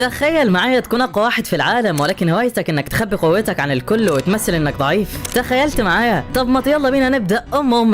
تخيل معايا تكون اقوى واحد في العالم، ولكن هوايتك انك تخبي قوتك عن الكل وتمثل انك ضعيف. تخيلت معايا؟ طب ما يلا بينا نبدا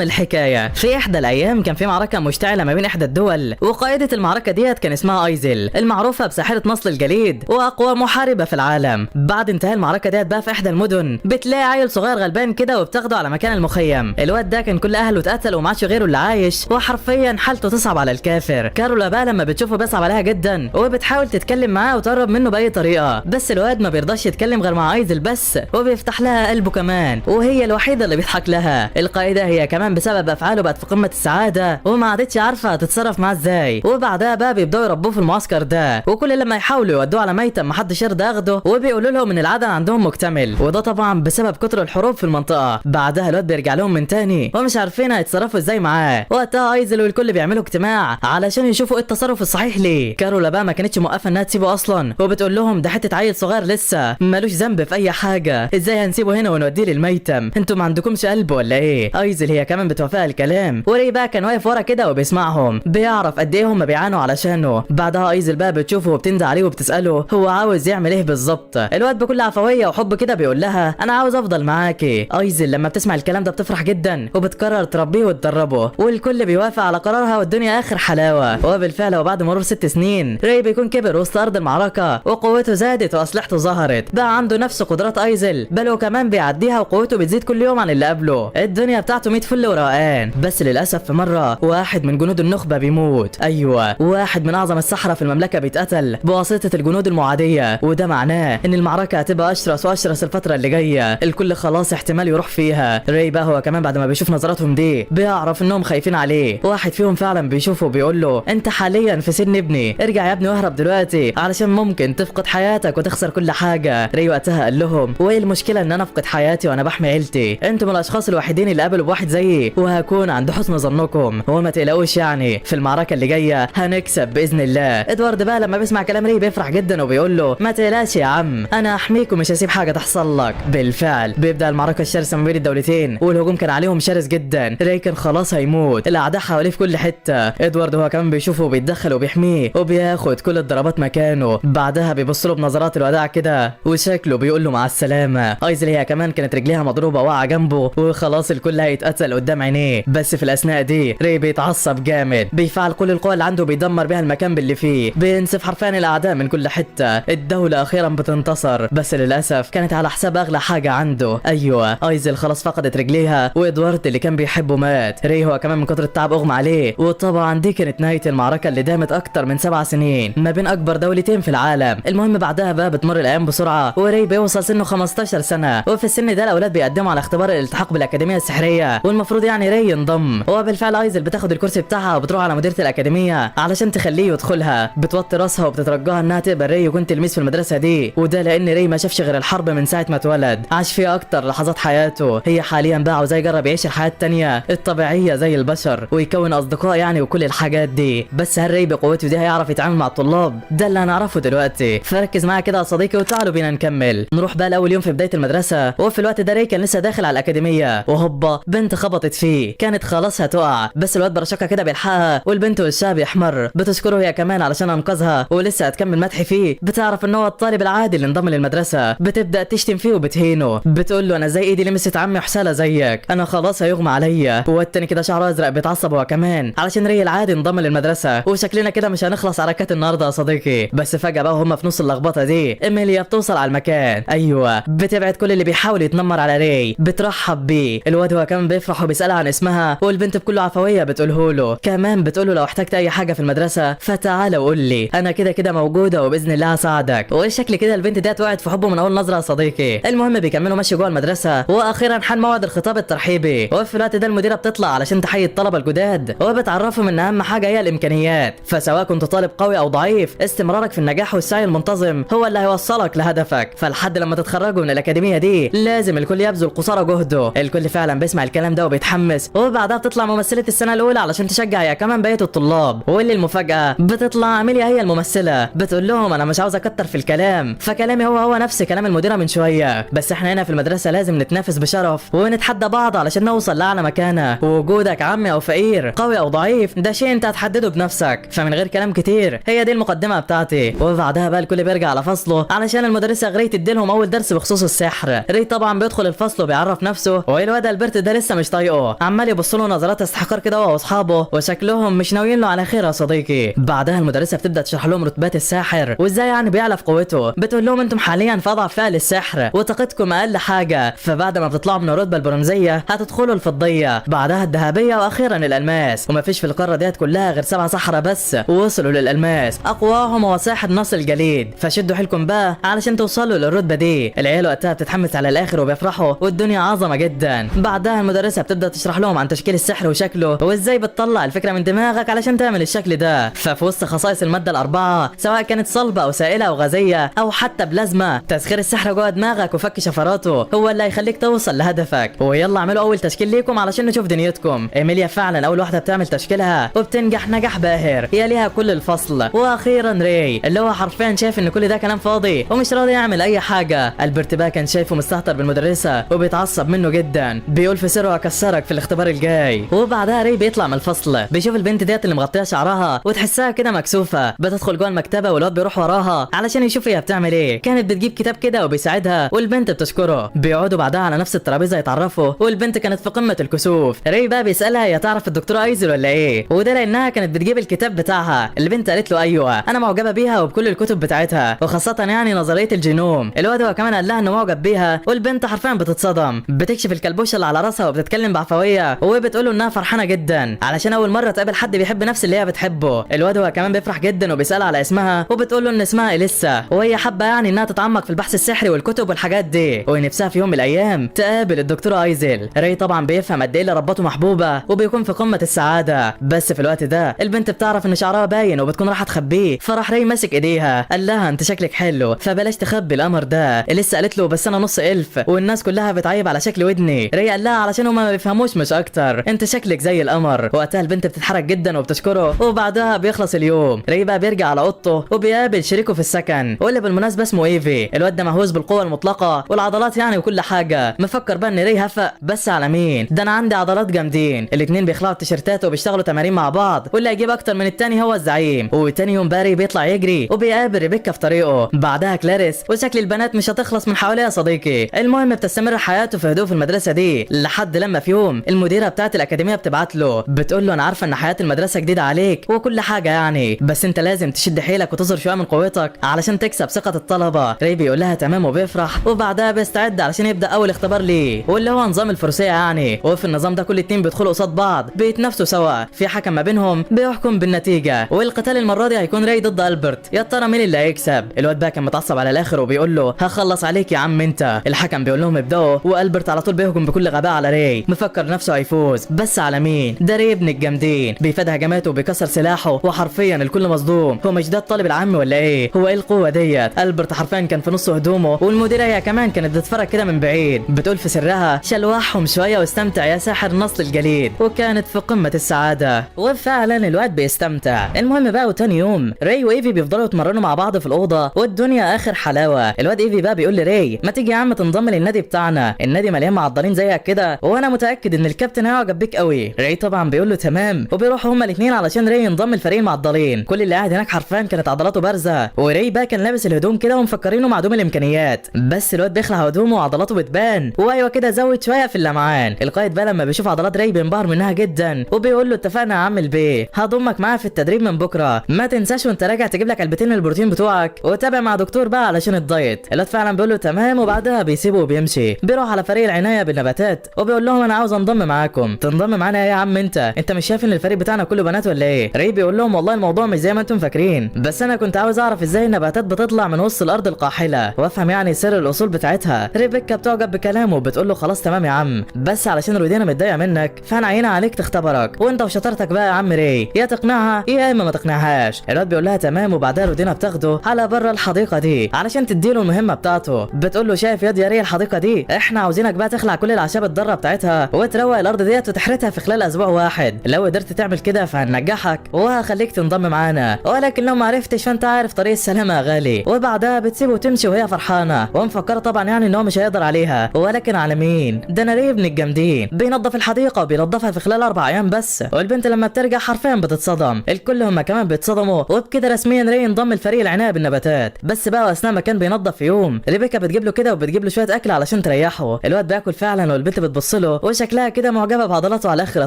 الحكايه. في احدى الايام كان في معركه مشتعله ما بين احدى الدول، وقائده المعركه ديت كان اسمها ايزل، المعروفه بساحره نصل الجليد واقوى محاربه في العالم. بعد انتهاء المعركه ديت بقى في احدى المدن بتلاقي عيل صغير غلبان كده وبتاخده على مكان المخيم. الواد ده كان كل اهله اتقتلوا وما عادش غيره اللي عايش، وحرفيا حالته تصعب على الكافر. كارولا بقى لما بتشوفه بيصعب عليها جدا وبتحاول تتكلم معاه وتقرب منه باي طريقه، بس الواد ما بيرضاش يتكلم غير مع ايزل بس، وبيفتح لها قلبه كمان، وهي الوحيده اللي بيضحك لها. القائده هي كمان بسبب افعاله بقت في قمه السعاده وما عادتش عارفه تتصرف معاه ازاي. وبعدها بقى بيبداوا يربوه في المعسكر ده، وكل لما يحاولوا يودوه على ميتم محدش يرضى ياخده، وبيقولوا لهم ان العدد عندهم مكتمل، وده طبعا بسبب كتر الحروب في المنطقه. بعدها الواد بيرجع لهم من تاني ومش عارفين هيتصرفوا ازاي معاه. وقتها ايزل والكل بيعملوا اجتماع علشان يشوفوا ايه التصرف الصحيح ليه. كارولا بقى ما كانتش موقفه انها تسيبه اصلا، وبتقول لهم ده حته عيل صغير لسه مالوش ذنب في اي حاجه، ازاي هنسيبه هنا ونوديه للميتم؟ انتوا ما عندكمش قلب ولا ايه؟ ايزل هي كمان بتوافق الكلام، وري بقى كان واقف ورا كده وبيسمعهم، بيعرف قد ايه هم بيعانوا علشانه. بعدها ايزل بقى بتشوفه وبتندى عليه وبتساله هو عاوز يعمل ايه بالظبط. الواد بكل عفويه وحب كده بيقول لها انا عاوز افضل معاكي. ايزل لما بتسمع الكلام ده بتفرح جدا وبتقرر تربيه وتدربه، والكل بيوافق على قرارها والدنيا اخر حلاوه. وبالفعل وبعد مرور 6 سنين ري بيكون كبر وسط ارض المعركه، وقوته زادت واسلحته ظهرت، بقى عنده نفس قدرات ايزل، بل وكمان بيعديها وقوته بتزيد كل يوم عن اللي قبله. الدنيا بتاعته 100 فل وروقان. بس للاسف في مره واحد من جنود النخبه بيموت، ايوه واحد من اعظم السحرة في المملكه بيتقتل بواسطه الجنود المعاديه، وده معناه ان المعركه هتبقى اشرس واشرس الفتره اللي جايه، الكل خلاص احتمال يروح فيها. ري بقى هو كمان بعد ما بيشوف نظراتهم دي بيعرف انهم خايفين عليه. واحد فيهم فعلا بيشوفه وبيقول له انت حاليا في سن ابني، ارجع يا ابني واهرب دلوقتي علشان ممكن تفقد حياتك وتخسر كل حاجه. ري وقتها قال لهم وايه المشكله ان انا افقد حياتي وانا بحمي عيلتي؟ انتم الاشخاص الوحيدين اللي قابلوا بواحد زيي، وهكون عند حسن ظنكم، وما تقلقوش يعني في المعركه اللي جايه هنكسب باذن الله. ادوارد بقى لما بيسمع كلام ري بيفرح جدا وبيقول له ما تقلقش يا عم، انا احميك ومش هسيب حاجه تحصل لك. بالفعل بيبدا المعركه الشرسه ما بين الدولتين، والهجوم كان عليهم شرس جدا. ري كان خلاص هيموت، الاعداء حواليه في كل حته. ادوارد هو كمان بيشوفه وبيتدخل وبيحميه وبياخد كل الضربات مكانه. بعدها بيبص له بنظرات الوداع كده وشكله بيقول له مع السلامه. ايزل هي كمان كانت رجليها مضروبه واقعه جنبه، وخلاص الكل هيتقتل قدام عينيه. بس في الاثناء دي ري بيتعصب جامد، بيفعل كل القوى اللي عنده بيدمر بيها المكان باللي فيه، بينسف حرفيا الاعداء من كل حته. الدوله اخيرا بتنتصر، بس للاسف كانت على حساب اغلى حاجه عنده. ايوه ايزل خلاص فقدت رجليها، وادوارد اللي كان بيحبه مات. ري هو كمان من كتر التعب اغمى عليه. وطبعا دي كانت نهايه المعركه اللي دامت اكتر من 7 سنين ما بين اكبر دولتين في العالم. المهم بعدها بقى بتمر الايام بسرعه، وري بيوصل سنه 15 سنه، وفي السن ده الاولاد بيقدموا على اختبار الالتحاق بالاكاديميه السحريه، والمفروض يعني ري ينضم. وبالفعل ايزل بتاخد الكرسي بتاعها وبتروح على مديره الاكاديميه علشان تخليه يدخلها. بتوطي راسها وبتترجاها انها تقبل ري يكون تلميذ في المدرسه دي، وده لان ري ما شافش غير الحرب من ساعه ما اتولد، عاش فيها اكتر لحظات حياته. هي حاليا بقى عاوز يجرب يعيش الحياه التانيه الطبيعيه زي البشر ويكون اصدقاء يعني وكل الحاجات دي. بس هل ري بقوته دي هيعرف يتعامل مع الطلاب؟ ده اللي هنعرفه دلوقتي، فركز معايا كده يا صديقي وتعالوا بينا نكمل. نروح بقى لاول يوم في بدايه المدرسه، وفي الوقت ده ري كان لسه داخل على الاكاديميه، وهوبا بنت خبطت فيه، كانت خلاص هتقع، بس الواد برشاقه كده بيلحقها، والبنت وشها بيحمر، بتشكره هي كمان علشان انقذها، ولسه هتكمل مدح فيه. بتعرف ان هو الطالب العادي اللي انضم للمدرسه، بتبدا تشتم فيه وبتهينه، بتقول له انا زي ايدي لمست عمي حساله زيك، انا خلاص هيغمى عليا. والتاني كده شعره ازرق بيتعصب هو كمان علشان ري العادي انضم للمدرسه، وشكلنا كده مش هنخلص حركات النهارده يا صديقي. بس فجاه بقى وهم في نص اللخبطه دي ايميليا بتوصل على المكان، ايوه بتبعد كل اللي بيحاول يتنمر على ري، بترحب بيه. الواد هو كمان بيفرح وبيسالها عن اسمها، والبنت بكل عفويه بتقوله له، كمان بتقوله لو احتجت اي حاجه في المدرسه فتعالى وقول لي، انا كده كده موجوده وباذن الله هساعدك. والشكل كده البنت دي وقعت في حبه من اول نظره يا صديقي. المهم بيكملوا ماشي جوه المدرسه، واخيرا حان موعد الخطاب الترحيبي، وفي الوقت ده المديره بتطلع علشان تحيي الطلبه الجداد، وبتعرفهم ان اهم حاجه هي الامكانيات، فسواء كنت طالب قوي او ضعيف استمرارك في النجاح والسعي المنتظم هو اللي هيوصلك لهدفك. فلحد لما تتخرجوا من الاكاديميه دي لازم الكل يبذل قصارى جهده. الكل فعلا بيسمع الكلام ده وبيتحمس، وبعدها بتطلع ممثله السنه الاولى علشان تشجع هي كمان بقيه الطلاب. واللي المفاجاه بتطلع اميليا هي الممثله، بتقول لهم انا مش عاوز اكتر في الكلام، فكلامي هو نفس كلام المديره من شويه، بس احنا هنا في المدرسه لازم نتنافس بشرف ونتحدى بعض علشان نوصل لاعلى مكانه، ووجودك عمي او فقير قوي او ضعيف ده شيء انت هتحدده بنفسك. فمن غير كلام كتير هي دي المقدمه بتاعتي، وبعدها بقى الكل بيرجع على فصله علشان المدرسه غري تديلهم اول درس بخصوص السحر. ري طبعا بيدخل الفصل وبيعرف نفسه، والواد البرت ده لسه مش طايقه، عمال يبص له نظرات استحقار كده هو واصحابه، وشكلهم مش ناويين له على خير يا صديقي. بعدها المدرسه بتبدا تشرح لهم رتبات الساحر وازاي يعني بيعلى في قوته، بتقول لهم انتم حاليا في اضعف فئه للسحر وطاقتكم اقل حاجه، فبعد ما بتطلعوا من الرتبه البرونزيه هتدخلوا الفضيه، بعدها الذهبيه، واخيرا الالماس. ومفيش في القاره ديت كلها غير 7 سحرة بس ووصلوا للالماس، اقواهم هو ساحر نص الجليد، فشدوا حيلكم بقى علشان توصلوا للرتبه دي. العيال وقتها بتتحمس على الاخر وبيفرحوا والدنيا عظمه جدا. بعدها المدرسه بتبدا تشرح لهم عن تشكيل السحر وشكله وازاي بتطلع الفكره من دماغك علشان تعمل الشكل ده. ففي وسط خصائص الماده الاربعه سواء كانت صلبه او سائله او غازيه او حتى بلازما، تسخير السحر جوه دماغك وفك شفراته هو اللي هيخليك توصل لهدفك. ويلا اعملوا اول تشكيل ليكم علشان نشوف دنيتكم. ايميليا فعلا اول واحده بتعمل تشكيلها وبتنجح نجاح باهر، هي ليها كل الفصل. واخيرا ري اللي هو حرفيا شايف ان كل ده كلام فاضي ومش راضي يعمل اي حاجه. البرت بقى كان شايفه مستهتر بالمدرسه وبيتعصب منه جدا، بيقول في سره هكسرك في الاختبار الجاي. وبعدها ري بيطلع من الفصل بيشوف البنت ديت اللي مغطيه شعرها وتحسها كده مكسوفه، بتدخل جوه المكتبه والواد بيروح وراها علشان يشوف هي بتعمل ايه. كانت بتجيب كتاب كده وبيساعدها والبنت بتشكره. بيقعدوا بعدها على نفس الترابيزه يتعرفوا والبنت كانت في قمه الكسوف. ري بقى بيسالها هي تعرف الدكتوره ايزل ولا ايه، وده لانها كانت بتجيب الكتاب بتاعها. البنت قالت له ايوه انا معجبه بيها وبكل الكتب بتاعتها وخاصه يعني نظريه الجينوم. الواد هو كمان قال لها انه معجب بيها والبنت حرفيا بتتصدم، بتكشف الكلبوشه اللي على راسها وبتتكلم بعفويه وبتقول له انها فرحانه جدا علشان اول مره تقابل حد بيحب نفس اللي هي بتحبه. الواد هو كمان بيفرح جدا وبيسالها على اسمها وبتقول له ان اسمها اليسا، وهي حابه يعني انها تتعمق في البحث السحري والكتب والحاجات دي، ونفسها في يوم من الايام تقابل الدكتوره ايزل. ري طبعا بيفهم قد ايه اللي ربته محبوبه وبيكون في قمه السعاده، بس في الوقت ده البنت بتعرف ان شعرها باين وبتكون راح تخبيه، فراح ري ماسك ايديها قال لها انت شكلك حلو فبلاش تخبي القمر ده. لسه قالت له بس انا نص الف والناس كلها بتعيب على شكل ودني. ري قال لها علشان هما ما بيفهموش مش اكتر، انت شكلك زي القمر. وقتها البنت بتتحرك جدا وبتشكره، وبعدها بيخلص اليوم. ري بقى بيرجع على اوضته وبيقابل شريكه في السكن واللي بالمناسبه اسمه ايفي. الواد ده مهووس بالقوه المطلقه والعضلات يعني وكل حاجه، مفكر بقى ان ري هفق بس على مين، ده انا عندي عضلات جامدين. الاتنين بيخلعوا التيشيرتات وبيشتغلوا تمارين مع بعض واللي هيجيب اكتر من التاني هو الزعيم. وتاني يوم باري بيطلع يجري وبيقابل ريبيكا في طريقه، بعدها كلاريس، وشكل البنات مش هتخلص من حواليها يا صديقي. المهم بتستمر حياته في هدوء في المدرسه دي لحد لما في يوم المديره بتاعه الاكاديميه بتبعت له بتقول له انا عارفه ان حياه المدرسه جديده عليك وكل حاجه يعني، بس انت لازم تشد حيلك وتظهر شويه من قوتك علشان تكسب ثقه الطلبه. ري بيقول لها تمام وبيفرح، وبعدها بيستعد علشان يبدا اول اختبار ليه واللي هو نظام الفروسيه يعني. وفي النظام ده كل اتنين بيدخلوا قصاد بعض بيتنافسوا سوا، في حكم ما بينهم بيحكم بالنتيجه، والقتال المره دي هيكون ري ضد البرت. يا ترى مين اللي هيكسب؟ الواد بقى كان متعصب على الاخر وبيقول له هخلص عليك يا عم انت. الحكم بيقول لهم ابداوا، والبرت على طول بيهجم بكل غباء على ري، مفكر نفسه هيفوز بس على مين؟ ده ري ابن الجامدين، بيفاد هجماته وبيكسر سلاحه وحرفيا الكل مصدوم. هو مش ده الطالب العام ولا ايه؟ هو ايه القوه ديت؟ البرت حرفيا كان في نص هدومه، والمديره هي كمان كانت بتتفرج كده من بعيد بتقول في سرها شلوحهم شويه واستمتع يا ساحر نصل الجليد، وكانت في قمه السعاده. وفعلا الواد بيستمتع. المهم بقى وتاني يوم ري وايفي بيفضلوا يتمرنوا مع بعض في الاوضه والدنيا اخر حلاوه. الواد ايفي بقى بيقول لري ما تيجي يا عم تنضم للنادي بتاعنا، النادي مليان معضلين زيك كده وانا متاكد ان الكابتن هيعجب بيك قوي. ري طبعا بيقول له تمام، وبيروحوا هما الاثنين علشان ري ينضم لفريق المعضلين. كل اللي قاعد هناك حرفيا كانت عضلاته بارزه، وري بقى كان لابس الهدوم كده ومفكرينه معدوم الامكانيات، بس الواد بيخلع هدومه وعضلاته بتبان، وايوه كده زود شويه في اللمعان. القائد بقى لما بيشوف عضلات ري بينبهر منها جدا وبيقول له اتفقنا يا عم البيه، هضمك معايا في التدريب من بكره، ما تنساش وانت راجع تجيب لك علبتين البروتين بتوعك وتابع مع دكتور بقى علشان الدايت. الواد فعلا بيقول له تمام، وبعدها بيسيبه وبيمشي. بيروح على فريق العنايه بالنباتات وبيقول لهم انا عاوز انضم معاكم. تنضم معانا يا عم انت مش شايف ان الفريق بتاعنا كله بنات ولا ايه؟ ري بيقول لهم والله الموضوع مش زي ما انتم فاكرين، بس انا كنت عاوز اعرف ازاي النباتات بتطلع من وسط الارض القاحله وافهم يعني سر الاصول بتاعتها. ريبيكا بتعجب بكلامه وبتقول له خلاص تمام يا عم، بس علشان رودينا متضايقه منك فانا عينها عليك تختبرك، وانت وشطارتك بقى يا عم ري يا تقنعها يا اما ما تقنعهاش. الواد بيقول لها تمام، وبعدها رودينا بتاخده على بره الحديقه دي علشان تديله المهمه بتاعته. بتقول له شايف يا ري الحديقه دي احنا عاوزينك بقى تخلع كل الاعشاب الضاره بتاعتها وتروق الارض ديت وتحرتها في خلال اسبوع واحد. لو قدرت تعمل كده فهننجحك وهخليك تنضم معانا، ولكن لو ما عرفتش فانت عارف طريق السلامه يا غالي. وبعدها بتسيبه وتمشي وهي فرحانه ومفكره طبعا يعني ان هو مش هيقدر عليها، ولكن على مين؟ ده انا ري ابن الجامدين بينظف الحديقه وبينظفها في خلال 4 ايام بس، والبنت لما بترجع حرفيا بتتصدم. الكل هم كمان بيتصدموا، وبكده رسميا ري وري انضم لفريق العنايه بالنباتات. بس بقى اثناء ما كان بينظف في يوم، ريبيكا بتجيب له كده وبتجيب له شويه اكل علشان تريحه. الواد بياكل فعلا والبنت بتبص له وشكلها كده معجبه بعضلاته على الاخر يا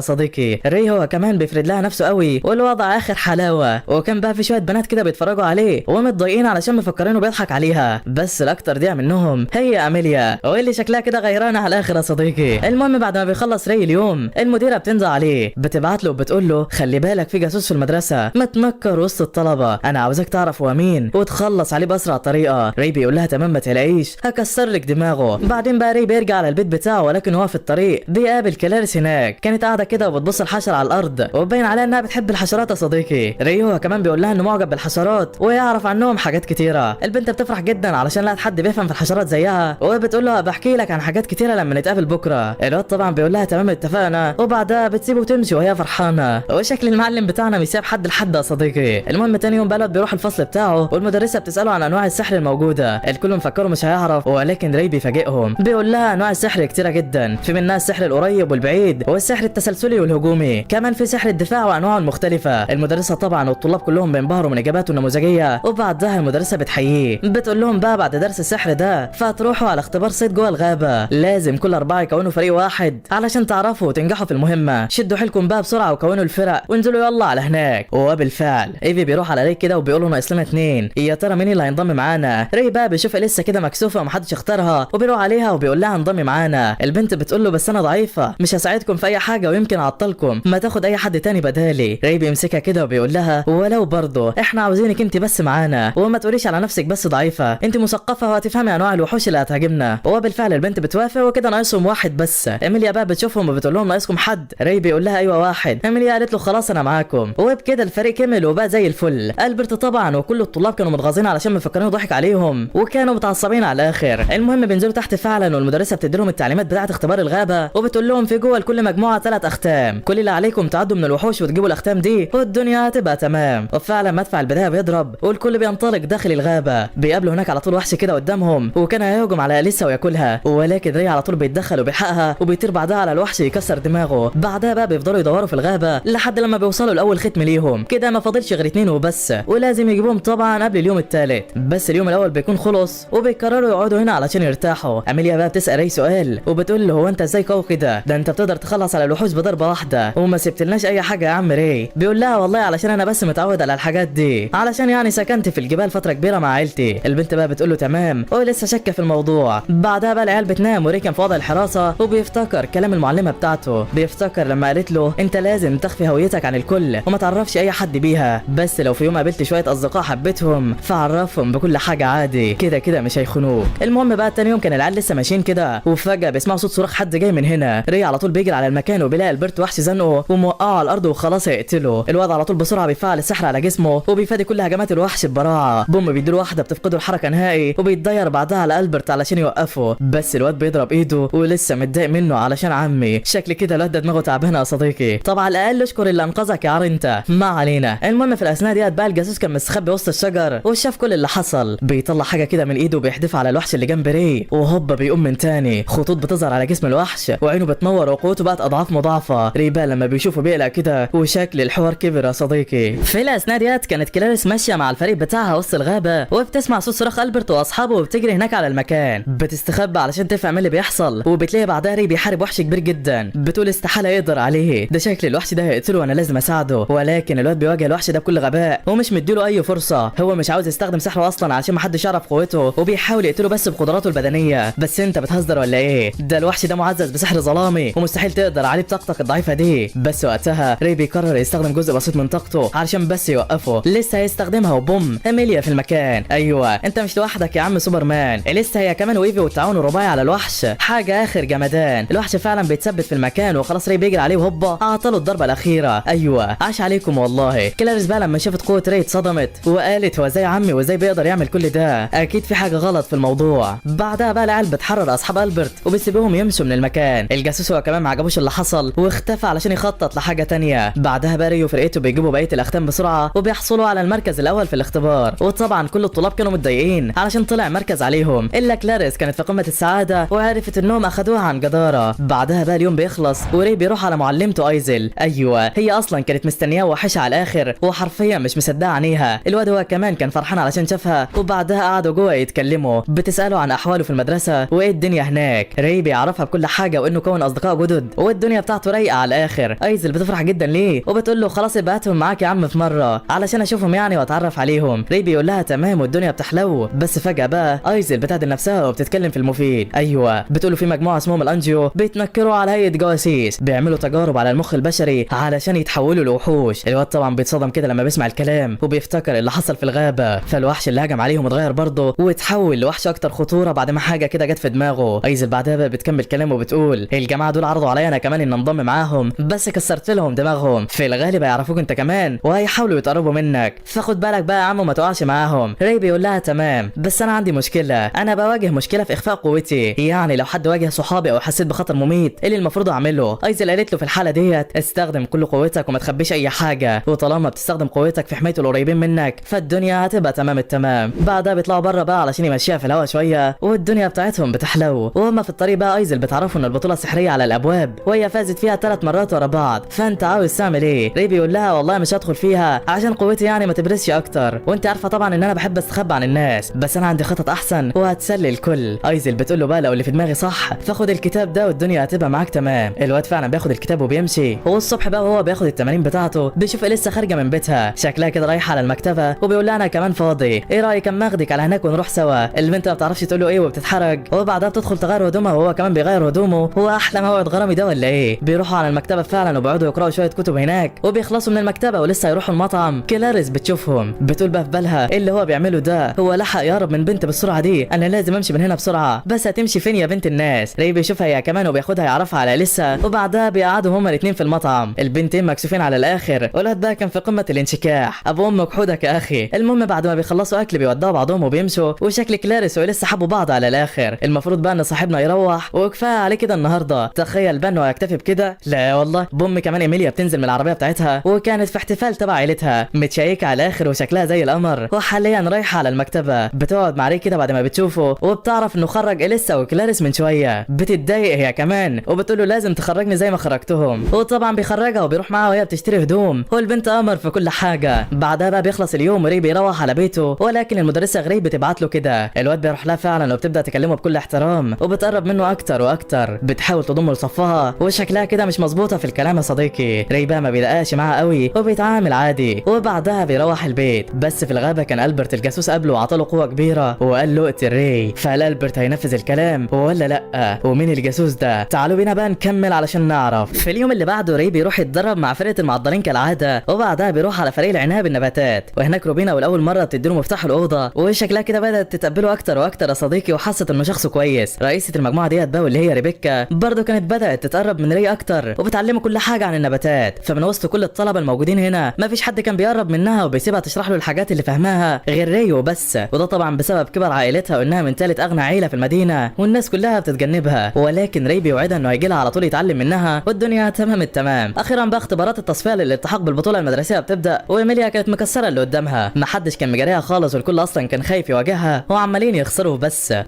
صديقي. ري هو كمان بيفرد لها نفسه قوي والوضع اخر حلاوه. وكان بقى في شويه بنات كده بيتفرجوا عليه ومتضايقين علشان مفكرينه بيضحك عليها، بس الاكتر دي منهم هي اميليا واللي شكلها كده غيرانه على الاخر يا صديقي. المهم بعد ما بيخلص ري اليوم، المديره بتنزل عليه بتبعت له وبتقول له خلي بالك في جاسوس في المدرسه متنكر وسط الطلبه، انا عاوزك تعرف هو مين وتخلص عليه باسرع طريقه. ري بيقول لها تمام ما تقلقيش هكسر لك دماغه. بعدين بقى ري بيرجع على البيت بتاعه، ولكن هو في الطريق بيقابل كلاريس هناك، كانت قاعده كده وبتبص الحشره على الارض وباين عليها انها بتحب الحشرات يا صديقي. ري هو كمان بيقول لها انه معجب بالحشرات ويعرف عنهم حاجات كتيره. البنت بتفرح جدا علشان لقت حد بيفهم في الحشرات زيها، وبتقول له بحكي لك عن حاجات كتيره لما نتقابل بكره. الواد طبعا بيقول لها تمام اتفقنا، وبعدها بتسيبه وتمشي وهي فرحانه. وشكل المعلم بتاعنا بيسيب حد لحد يا صديقي. المهم تاني يوم بقى الواد بيروح الفصل بتاعه والمدرسه بتساله عن انواع السحر الموجوده. الكل مفكره مش هيعرف، ولكن ري بيفاجئهم بيقول لها انواع السحر كتيره جدا، في منها السحر القريب والبعيد والسحر التسلسلي والهجومي، كمان في سحر الدفاع وانواعه المختلفه. المدرسه طبعا والطلاب كلهم بينبهروا من اجاباته النموذجيه، وبعدها المدرسه بتحييه بتقول لهم بقى بعد درس السحر ده فهتروحوا على اختبار صيد جوه الغابه، لازم كل 4 يكونوا فريق واحد علشان تعرفوا وتنجحوا في المهمه. شدوا حيلكم بقى بسرعه وكونوا الفرق وانزلوا يلا على هناك. وبالفعل ايفي بيروح على ري كده وبيقول له ناقص لنا 2، يا ترى مين اللي هينضم معانا؟ ري بقى بيشوفها لسه كده مكسوفه ومحدش اختارها وبيروح عليها وبيقول لها انضمي معانا. البنت بتقول له بس انا ضعيفه مش هساعدكم في اي حاجه ويمكن اعطلكم، ما تاخد اي حد تاني بدالي. ري بيمسكها كده وبيقول لها ولو برضه احنا عاوزينك انت بس معانا، وما تقوليش على نفسك بس ضعيفه، انت مثقفه وهتفهمي انواع الوحوش اللي هتهاجمنا. وبالفعل البنت بتوافق وكده ناقصهم واحد بس. ايميليا بقى بتشوفهم وبتقول لهم ناقصكم حد؟ ري بيقول لها ايوه واحد. ايميليا قالت له خلاص انا معاكم. وبكده الفريق كمل وبقى زي الفل. البرت طبعا وكل الطلاب كانوا متغاظين علشان مفكرينه ضحك عليهم وكانوا متعصبين على الاخر. المهم بينزلوا تحت فعلا والمدرسه بتديلهم التعليمات بتاعه اختبار الغابه وبتقول لهم في جوه لكل مجموعه 3 اختام، كل اللي عليكم تعدوا من الوحوش وتجيبوا الاختام دي والدنيا هتبقى تمام. وفعلا مدفع البدايه بيضرب والكل بينطلق داخل الغابه. بيقابلوا هناك على طول وحش كده قدامهم وكان هيهجم على اليسا وياكلها، ولكن ري على طول بيتدخل وبيلحقها وبيطير بعدها على الوحش يكسر دماغه. بعدها بقى بيفضلوا يدوروا في الغابه لحد لما بيوصلوا لاول ختم ليهم. كده ما فاضلش غير 2 وبس، ولازم يجيبوهم طبعا قبل اليوم الثالث. بس اليوم الاول بيكون خلص وبيقرروا يقعدوا هنا علشان يرتاحوا. اميليا بقى بتسال ري سؤال وبتقول له هو انت ازاي قوي كده؟ ده انت بتقدر تخلص على الوحوش بضربه واحده وما سبتلناش اي حاجه يا عم ري. بيقول لها والله علشان انا بس متعود على الحاجات دي، علشان يعني سكنت في الجبال فتره كبيره مع عيلتي. البنت بقى بتقول له تمام ولسه شاكه في الموضوع. بعدها بقى العيال بتنام وري كان في وضع الحراسه وبيفتكر كلام المعلمه بتاعته. بيفتكر لما قالت له انت لازم تخفي هويتك عن الكل وما تعرفش اي حد بيها، بس لو في يوم قابلت شويه اصدقاء حبيتهم فعرفهم بكل حاجه عادي، كده كده مش هيخونوك. المهم بقى تاني يوم كان العيال لسه ماشيين كده وفجاه بيسمعوا صوت صراخ حد جاي من هنا. ري على طول بيجري على المكان وبيلاقي البرت وحش زنقه وموقعه على الارض وخلاص هيقتله. الواد على طول بسرعه بيفعل السحر على جسمه وبيفادي كل هجمات الوحش ببراعه. بوم بيديله واحده بتفقده الحركه نهائي وبيتضير بعدها على البرت علشان يوقفه، بس الواد بيضرب ايده ولسه متضايق منه علشان عمي. شكل كده الواد ده دماغه تعبانه يا صديقي. طبعا على الاقل اشكر اللي انقذك يا عار انت، ما علينا. المهم في الاثناء ديت بقى الجاسوس كان مستخبي وسط الشجر وشاف كل اللي حصل. بيطلع حاجه كده من ايده وبيحدفها على الوحش اللي جنب ري وهوبا بيقوم من تاني. خطوط بتظهر على جسم الوحش وعينه بتنور وقوته بقت اضعاف مضاعفه. ري بقى لما بيشوفه بيقلق كده وشكل الحوار كبر يا صديقي. في الاثناء ديت كانت كلاريس ماشيه مع الفريق بتاعها وسط الغابه وبتسمع صوت صراخ البرت واصحابه وبتجري هناك على المكان. بتستخبى علشان تفهم اللي بيحصل وبتلاقي بعدها ري بيحارب وحش كبير جدا. بتقول استحاله يقدر عليه، ده شكل الوحش ده هيقتله وانا لازم اساعده. ولكن الواد بيواجه الوحش ده بكل غباء ومش مديله اي فرصه. هو مش عاوز يستخدم سحره اصلا علشان محدش يعرف قوته وبيحاول يقتله بس بقدراته البدنيه. بس انت بتهزر ولا ايه؟ ده الوحش ده معزز بسحر ظلامي ومستحيل تقدر عليه بطاقتك الضعيفه دي. بس وقتها ري بيقرر يستخدم جزء بسيط من طاقته علشان بس يوقفه. لسه هيستخدمها وبوم اميليا في المكان. ايوه انت مش لوحدك يا عم سوبرمان، لسه هي كمان وايفي والتعاون الرباعي على الوحش حاجه اخر جمدان. الوحش فعلا بيتثبت في المكان وخلاص ري بيجري عليه وهوبا عطله الضربه الاخيره. ايوه عاش عليكم والله. كلاريس بقى لما شافت قوه ري اتصدمت وقالت هو ازاي عمي وازاي بيقدر يعمل كل ده؟ اكيد في حاجه غلط في الموضوع. بعدها بقى العيال بتحرر اصحاب البرت وبيسيبوهم يمشوا من المكان. الجاسوس هو كمان ما عجبوش اللي حصل واختفى علشان يخطط لحاجه تانية. بعدها بقى ري وفرقته بيجيبوا بقيه الاختام بسرعه وبيحصلوا على المركز الاول في الاختبار. وطبعا كل الطلاب كانوا متضايقين علشان طلع مركز عليهم الا كلاريس كانت في قمه السعاده وعرفت انهم اخدوها عن جداره. بعدها بقى اليوم بيخلص وري بيروح على معلمته ايزل. ايوه هي اصلا كانت مستنياه وحشه على الاخر وحرفيا مش مصدقه عينيها. عليها. الواد هو كمان كان فرحان علشان شافها، وبعدها قعدوا جوه يتكلموا، بتساله عن احواله في المدرسه وايه الدنيا هناك. راي بيعرفها بكل حاجه وانه كون اصدقاء جدد والدنيا بتاعته رايقه على الاخر. ايزل بتفرح جدا ليه وبتقول له خلاص يبقى هاتهم معاك يا عم في مره علشان اشوفهم يعني واتعرف عليهم. راي بيقول لها تمام والدنيا بتحلو. بس فجاه بقى ايزل بتعدل نفسها وبتتكلم في المفيد. ايوه بتقول له في مجموعه اسمهم الانجيو بيتنكروا على هيئه جواسيس، بيعملوا تجارب على المخ البشري علشان يتحولوا لوحوش. الواد طبعا بيتصدم كده لما بيسمع الكلام وبيفتكر اللي حصل في الغابه، فالوحش اللي هجم عليهم اتغير برضه وتحول لوحش اكتر خطوره بعد ما حاجه كده جت في دماغه. ايزل بعدها بقى بتكمل كلام وبتقول الجماعه دول عرضوا عليا انا كمان ان انضم معاهم، بس كسرت لهم دماغهم، في الغالب هيعرفوك انت كمان وهيحاولوا يتقربوا منك، فخد بالك بقى يا عم ما تقعش معاهم. راي بيقول لها تمام بس انا عندي مشكله، انا بواجه مشكله في اخفاء قوتي، يعني لو حد واجه صحابي او حسيت بخطر مميت ايه اللي المفروض اعمله؟ ايزل قالت له في الحاله ديت استخدم كل قوتك وما تخبيش اي حاجه، وطالما بتستخدم قوتك في حمايه القريبين منك فالدنيا هتبقى تمام التمام. بعدها بيطلعوا بره بقى علشان يمشيها في الهواء شويه والدنيا بتاعتهم بتحلو، وهم في الطريق بقى ايزل بتعرفوا ان البطوله السحريه على الابواب وهي فازت فيها 3 مرات ورا بعض، فانت عاوز تعمل ايه؟ راي بيقول لها والله مش هدخل فيها عشان قوتي يعني ما تبرزش اكتر، وانت عارفه طبعا ان انا بحب استخبى عن الناس، بس انا عندي خطط احسن وهتسلي الكل. ايزل بتقول له بقى لو اللي في دماغي صح فاخد الكتاب ده والدنيا هتبقى معاك تمام. الواد فعلا بياخد الكتاب وبيمشي، والصبح بقى وهو بياخد التمارين بتاعته بيشوف لسه خارجه من بيتها شكلها كده رايحه على المكتبه، وبيقول لها انا كمان فاضي، ايه رايك اما اخدك على هناك ونروح سوا؟ البنت ما بتعرفش تقول له ايه وبتتحرج، وبعدها بتدخل تغير هدومها وهو كمان بيغير هدومه. هو احلى موعد غرامي ده ولا ايه؟ بيروحوا على المكتبه فعلا وبيقعدوا يقراوا شويه كتب هناك، وبيخلصوا من المكتبه ولسه يروحوا المطعم. كلاريس بتشوفهم بتقول بقى في بالها ايه اللي هو بيعمله ده، هو لحق يقرب من بنت بالسرعه دي؟ انا لازم امشي من هنا بسرعه. بس هتمشي فين يا بنت الناس؟ راي بيشوفها هي كمان وبياخدها يعرفها على لسه، وبعدها بيقعدوا هما الاثنين في المطعم. البنتين مكسوفين على الاخر، ولاد بقى كان في قمه الانشكاح، ابو امك حودك يا اخي. المهم بعد ما بيخلصوا اكل بيودعوا بعضهم وبيمشوا، وشكل كلاريس ولسه حبوا بعض على الاخر. المفروض بقى ان صاحبنا يروح وكفايه عليه كده النهارده. تخيل بقى انه هيكتفي بكده؟ لا والله، بام كمان ايميليا بتنزل من العربيه بتاعتها وكانت في احتفال تبع عيلتها، متشيكه على الاخر وشكلها زي القمر، وحاليا رايحه على المكتبه. بتقعد مع ري كده بعد ما بتشوفه وبتعرف انه خرج اليسا وكلاريس من شويه، بتتضايق هي كمان وبتقول له لازم تخرجني زي ما خرجتهم، وطبعا بيخرجها وبيروح معاها وهي بتشتري هدوم، والبنت قمر في كل حاجه. بعدها بقى بيخلص اليوم وري بيروح على بيته، ولكن المدرسه غريب بتبعت له كده. الواد بيروح لها فعلا وبتبدا تكلمه بكل احترام وبتقرب منه اكتر واكتر، بتحاول تضمه لصفها وشكلها كده مش مظبوطه في الكلام يا صديقي. ري بقى ما بيدققش معاها قوي وبيتعامل عادي، وبعدها بيروح البيت. بس في الغابه كان البرت الجاسوس قبله وعطاله قوه كبيره وقال له اقتل ري، فهل البرت هينفذ الكلام ولا لا؟ ومين الجاسوس ده؟ تعالوا بينا بقى نكمل علشان نعرف. في اليوم اللي بعده ري بيروح يتدرب مع فرقه المعضلين كالعاده، وبعدها بيروح على فريق العنايه بالنباتات، وهناك روبينا والاول مره بتديله مفتاح الاوضه، وشكلها كده بدات تتقبله اكتر واكتر يا صديقي، وحست انه شخص كويس. رئيسه المجموعه ديت بقى واللي هي ريبيكا برضه كانت بدات تتقرب من ري اكتر وبتعلمه كل حاجه عن النباتات، فمن وسط كل الطلبه الموجودين هنا مفيش حد كان بيقرب منها وبيسيبها تشرح له الحاجات اللي فاهماها غير ري وبس، وده طبعا بسبب كبر عائلتها وانها من ثالث اغنى عيله في المدينه والناس كلها بتتجنبها. ولكن ري بيوعدها انه هيجي لها على طول يتعلم منها والدنيا تمام التمام. اخيرا بقى اختبارات التصفيه للالتحاق بالبطوله المدرسيه بتبدا، وايميليا كانت مكسره اللي قدامها، محدش كان مجاريها خالص والكل اصلا كان خايف يواجهها وعمالين يخسروا.